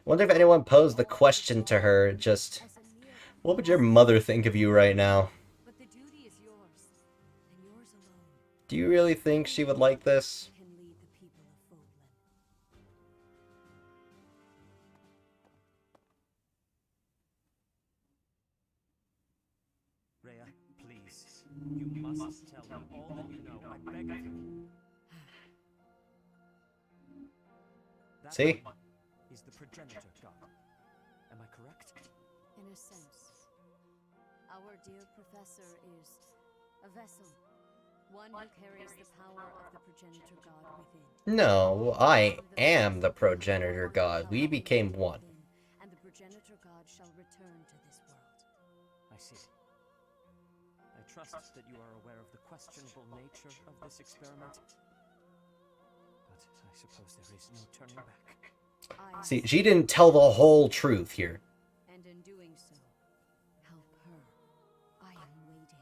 Wonder if anyone posed the question to her, just, As a mere what would your mother think of you right now? but the duty is yours, and yours alone. Do you really think she would like this? Can lead the people of Fodlan. Rhea, please. You must tell me all that you know. I beg of you. That See? one is the progenitor god. Am I correct? In a sense, our dear professor is a vessel, one who carries the power of the progenitor god within. No, I am the progenitor god. We became one. And the progenitor god shall return to this world. I see. I trust that you are aware of the questionable nature of this experiment. But I suppose there is no turning back. I See, she didn't tell the whole truth here. and in doing so, help her. I am waiting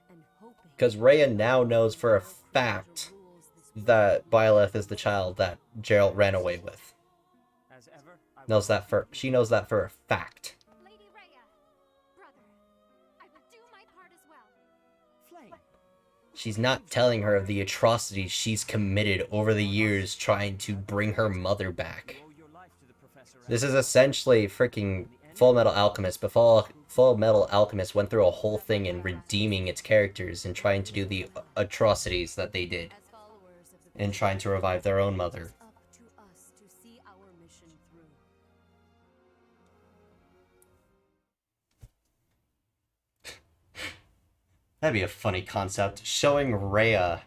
and hoping. Because Rhea now knows for a fact that Byleth is the child that Geralt ran away with. As ever, She knows that for a fact. Lady Rhea, brother, I will do my part as well. Flame. She's not telling her of the atrocities she's committed over the years trying to bring her mother back. Owe your life to the professor. This is essentially freaking Full Metal Alchemist, but Full Metal Alchemist went through a whole thing in redeeming its characters and trying to do the atrocities that they did, As followers of the and trying to revive their own mother. It's up to us to see our mission through. That'd be a funny concept, showing Rhea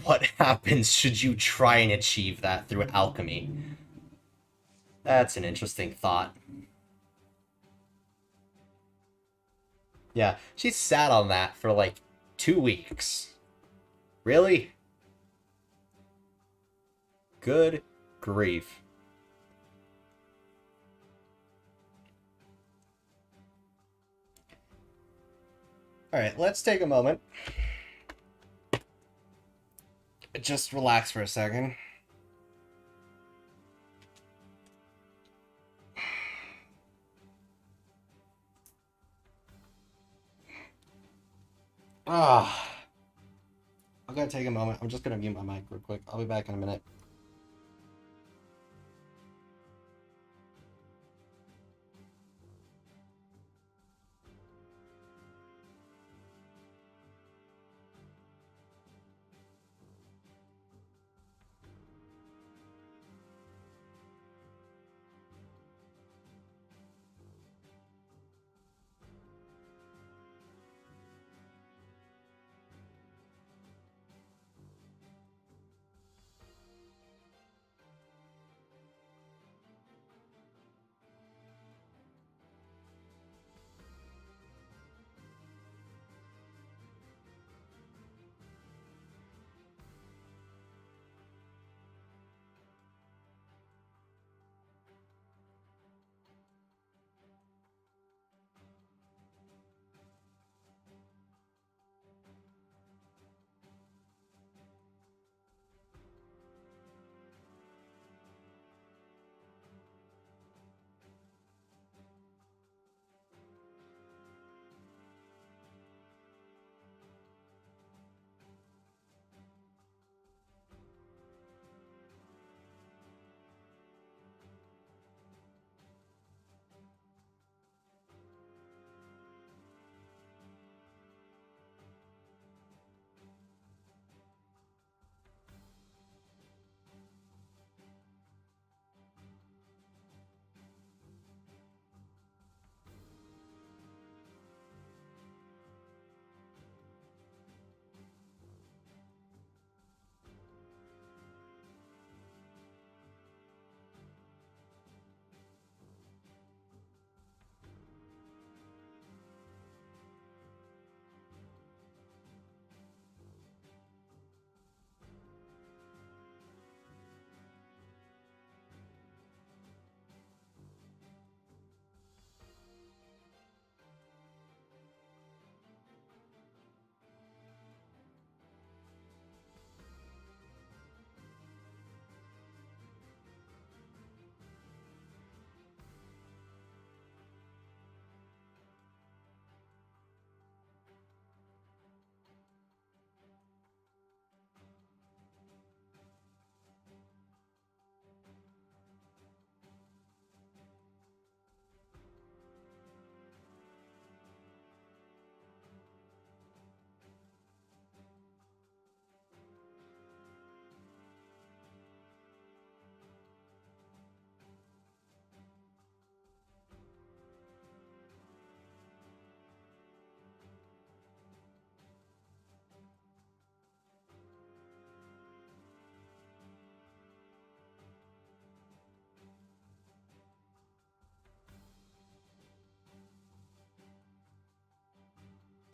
what happens should you try and achieve that through alchemy. That's an interesting thought. Yeah, she sat on that for like 2 weeks. Really? Good grief. Alright, let's take a moment. Just relax for a second. Ah. I'm gonna take a moment. I'm just gonna mute my mic real quick. I'll be back in a minute.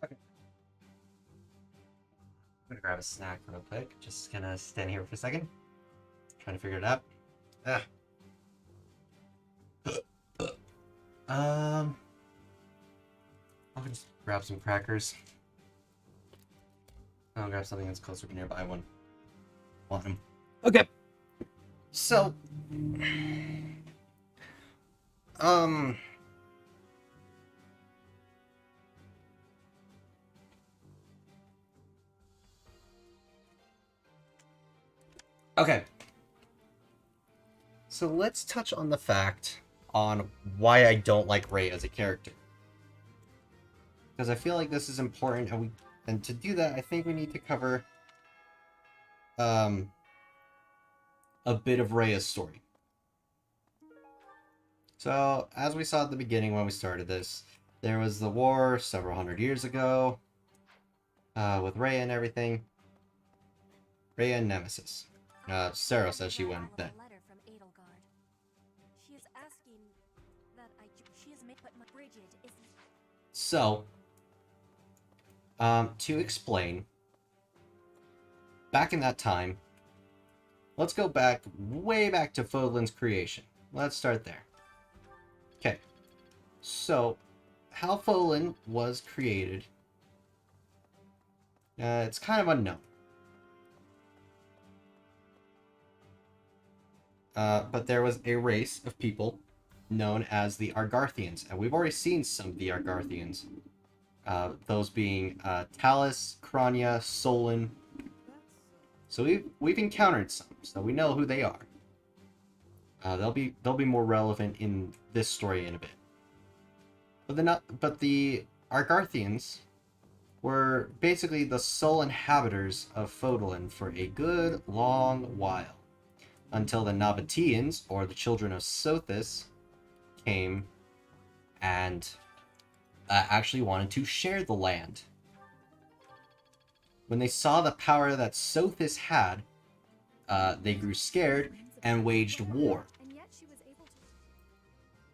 Okay. I'm gonna grab a snack real quick. Just gonna stand here for a second. Trying to figure it out. Ah. I'll just grab some crackers. I'll grab something that's closer to nearby one. Want them. Okay. So, okay. So let's touch on the fact on why I don't like Rey as a character. Because I feel like this is important, and to do that, I think we need to cover a bit of Rey's story. So, as we saw at the beginning when we started this, there was the war several hundred years ago with Rey and everything. Rey and Nemesis. Sarah says she went then. So, to explain, back in that time, let's go back, way back to Fodlan's creation. Let's start there. Okay, so, how Fodlan was created, it's kind of unknown. But there was a race of people known as the Argarthians, and we've already seen some of the Argarthians. Those being Talus, Krania, Solon. So we've encountered some, so we know who they are. They'll be more relevant in this story in a bit. But the Argarthians were basically the sole inhabitants of Fodlan for a good long while, until the Nabateans, or the children of Sothis, came and actually wanted to share the land. When they saw the power that Sothis had, they grew scared and waged war.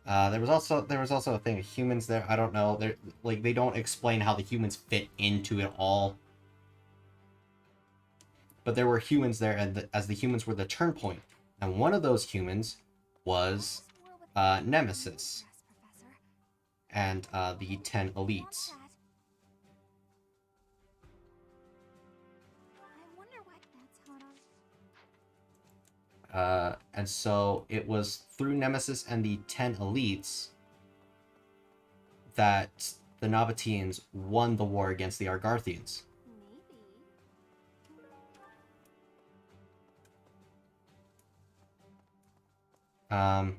There was also a thing of humans there. I don't know. They don't explain how the humans fit into it all. But there were humans there, and as the humans were the turn point. And one of those humans was Nemesis and the 10 elites. And so it was through Nemesis and the 10 elites that the Nabateans won the war against the Argarthians. And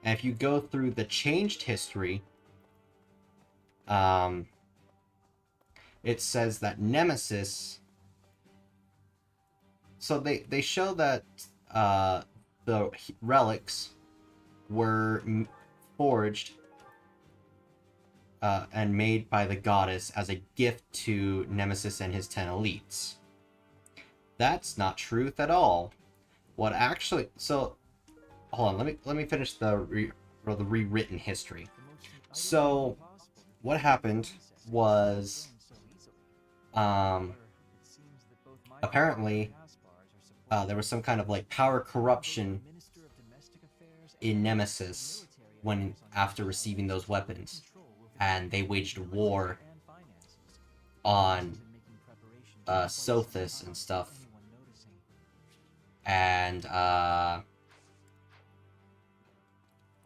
if you go through the changed history, it says that Nemesis... So they show that the relics were forged and made by the goddess as a gift to Nemesis and his 10 elites. That's not truth at all. What actually... So, hold on, let me finish the rewritten history. So, what happened was... apparently... there was some kind of power corruption in Nemesis after receiving those weapons, and they waged war on Sothis and stuff, and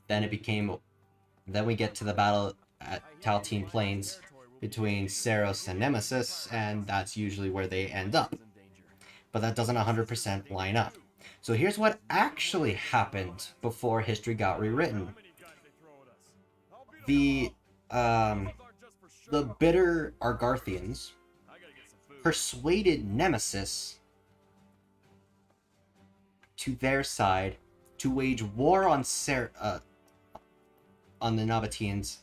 then we get to the battle at Taltine Plains between Saros and Nemesis, and that's usually where they end up. But that doesn't 100% line up. So here's what actually happened before history got rewritten. The bitter Argarthians persuaded Nemesis to their side to wage war on the Nabateans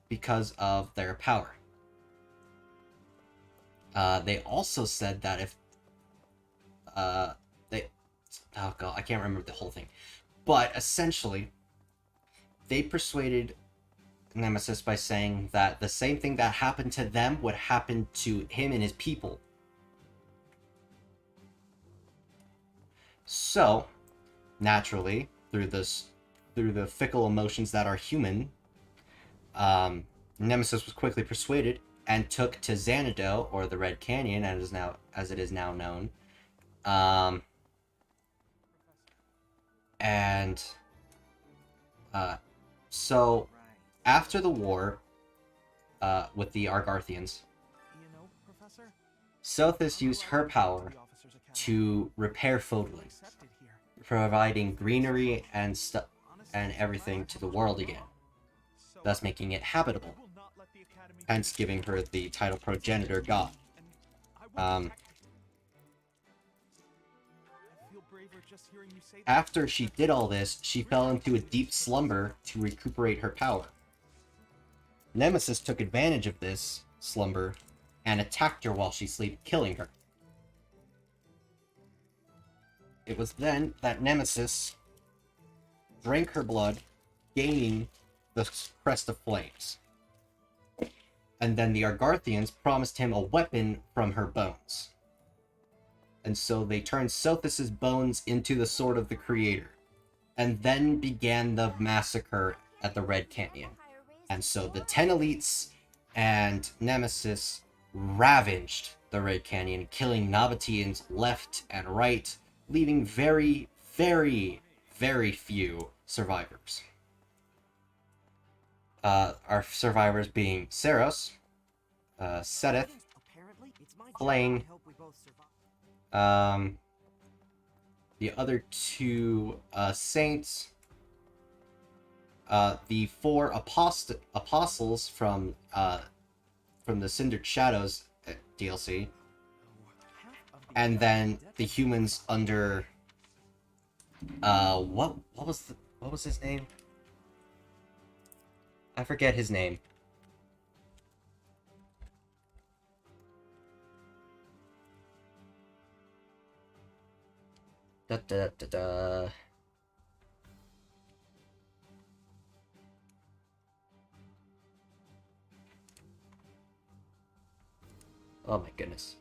because of their power. They also said that if oh god, I can't remember the whole thing. But essentially, they persuaded Nemesis by saying that the same thing that happened to them would happen to him and his people. So, naturally, through the fickle emotions that are human, Nemesis was quickly persuaded and took to Xanadu, or the Red Canyon, as it is now known. So after the war, with the Argarthians, You know, Professor, Sothis used her power to repair Fodlan, providing greenery and everything to the world again, thus making it habitable, hence giving her the title Progenitor God. After she did all this, she fell into a deep slumber to recuperate her power. Nemesis took advantage of this slumber and attacked her while she slept, killing her. It was then that Nemesis drank her blood, gaining the Crest of Flames. And then the Argarthians promised him a weapon from her bones. And so they turned Sothis' bones into the Sword of the Creator. And then began the massacre at the Red Canyon. And so the 10 elites and Nemesis ravaged the Red Canyon, killing Nabateans left and right, leaving very, very, very few survivors. Our survivors being Saros, Seteth, Flane, the other two saints, the 4 apostles from the Cindered Shadows DLC, and then the humans under what was his name? I forget his name. Da da da da. Oh my goodness.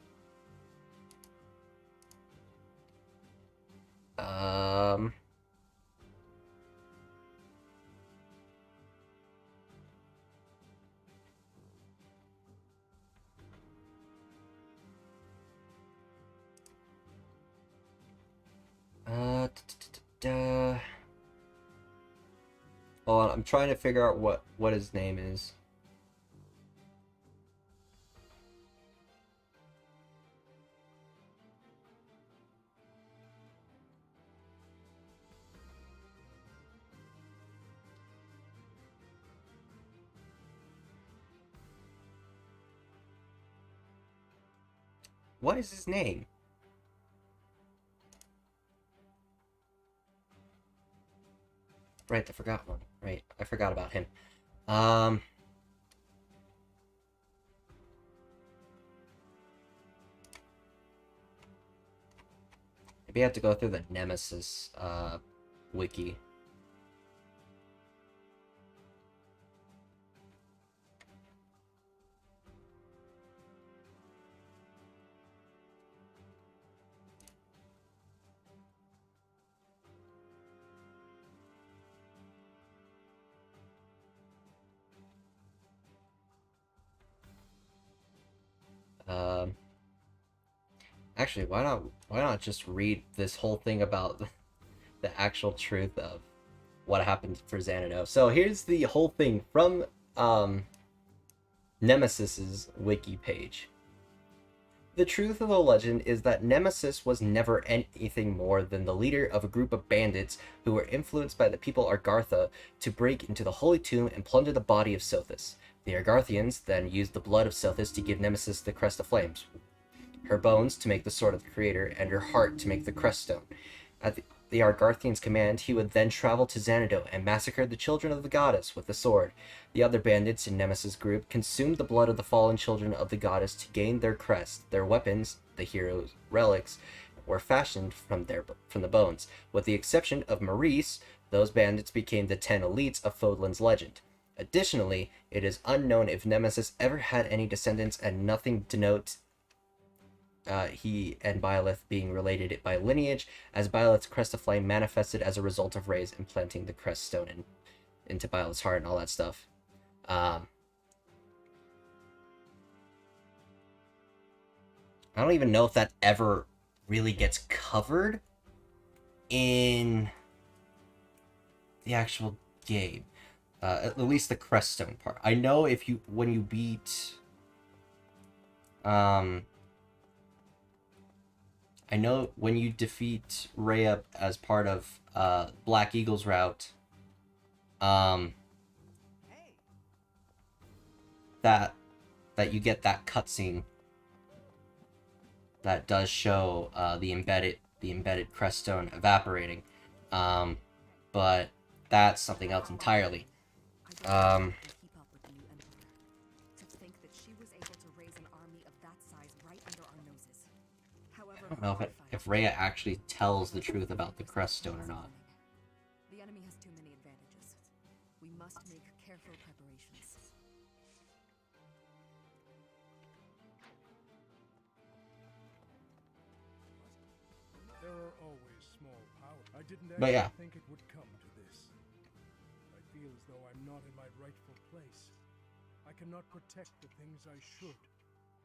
Hold on, I'm trying to figure out what his name is. What is his name? Right, I forgot one. Right, I forgot about him. Maybe I have to go through the Nemesis wiki. Actually, why not just read this whole thing about the actual truth of what happened for Xanadu. So here's the whole thing from Nemesis's wiki page. The truth of the legend is that Nemesis was never anything more than the leader of a group of bandits who were influenced by the people Argartha to break into the Holy Tomb and plunder the body of Sothis. The Argarthians then used the blood of Sothis to give Nemesis the Crest of Flames, her bones to make the Sword of the Creator, and her heart to make the Crest Stone. At the Argarthians' command, he would then travel to Xanadu and massacre the children of the goddess with the sword. The other bandits in Nemesis' group consumed the blood of the fallen children of the goddess to gain their crest. Their weapons, the hero's relics, were fashioned from the bones. With the exception of Maurice, those bandits became the 10 elites of Fodlan's legend. Additionally, it is unknown if Nemesis ever had any descendants, and nothing denotes he and Byleth being related by lineage, as Byleth's crest of flame manifested as a result of Ray's implanting the crest stone into Byleth's heart and all that stuff. I don't even know if that ever really gets covered in the actual game. At least the creststone part. I know when you beat I know when you defeat Rhea as part of Black Eagle's route, that you get that cutscene that does show the embedded creststone evaporating. But that's something else entirely. Keep up with the new emperor. To think that she was able to raise an army of that size right under our noses. However, I don't know if Rhea actually tells the truth about the creststone or not. The enemy has too many advantages. We must make careful preparations. There are always small powers. I didn't But yeah. think it would come to this. I feel as though I'm not in my rightful place. I cannot protect the things I should.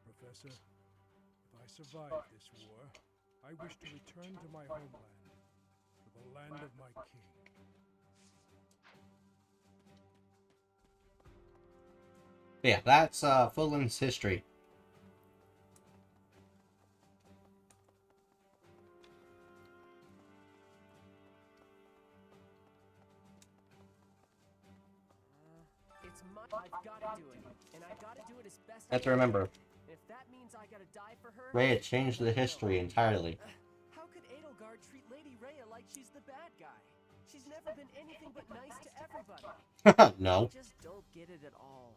Professor, if I survive this war, I wish to return to my homeland, to the land of my king. But yeah, that's Fódlan's history. I've gotta do it, and I gotta do it as best You have to remember, If that means I gotta die for her, Rhea changed the history entirely. How could Edelgard treat Lady Rhea like she's the bad guy? She's never been anything but nice to everybody. No. I just don't get it at all.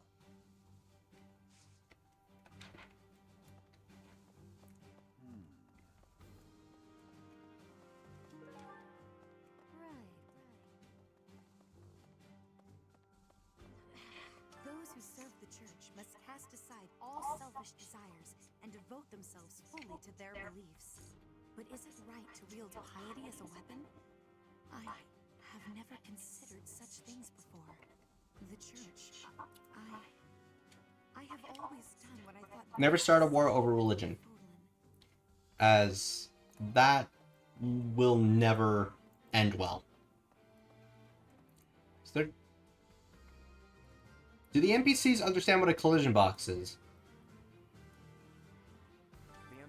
Those who serve the church must cast aside all selfish desires and devote themselves fully to their beliefs. But is it right to wield piety as a weapon? I have never considered such things before. The church, I have always done what I thought. Never start a war over religion, as that will never end well. Do the NPCs understand what a collision box is?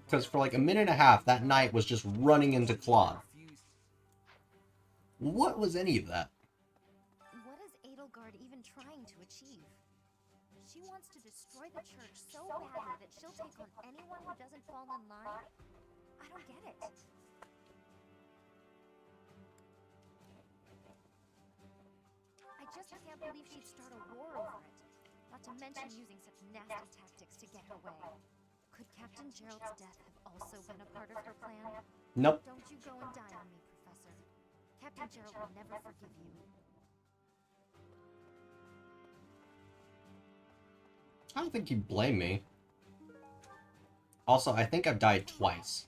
Because for like a minute and a half, that knight was just running into Claude. What was any of that? What is Edelgard even trying to achieve? She wants to destroy the church so badly that she'll take on anyone who doesn't fall in line? I don't get it. I just can't believe she'd start a war over it. Not to mention using such nasty tactics to get her way. Could Captain Gerald's death have also been a part of her plan? Nope. Don't you go and die on me, Professor. Captain Gerald will never forgive you. I don't think you blame me. Also, I think I've died twice.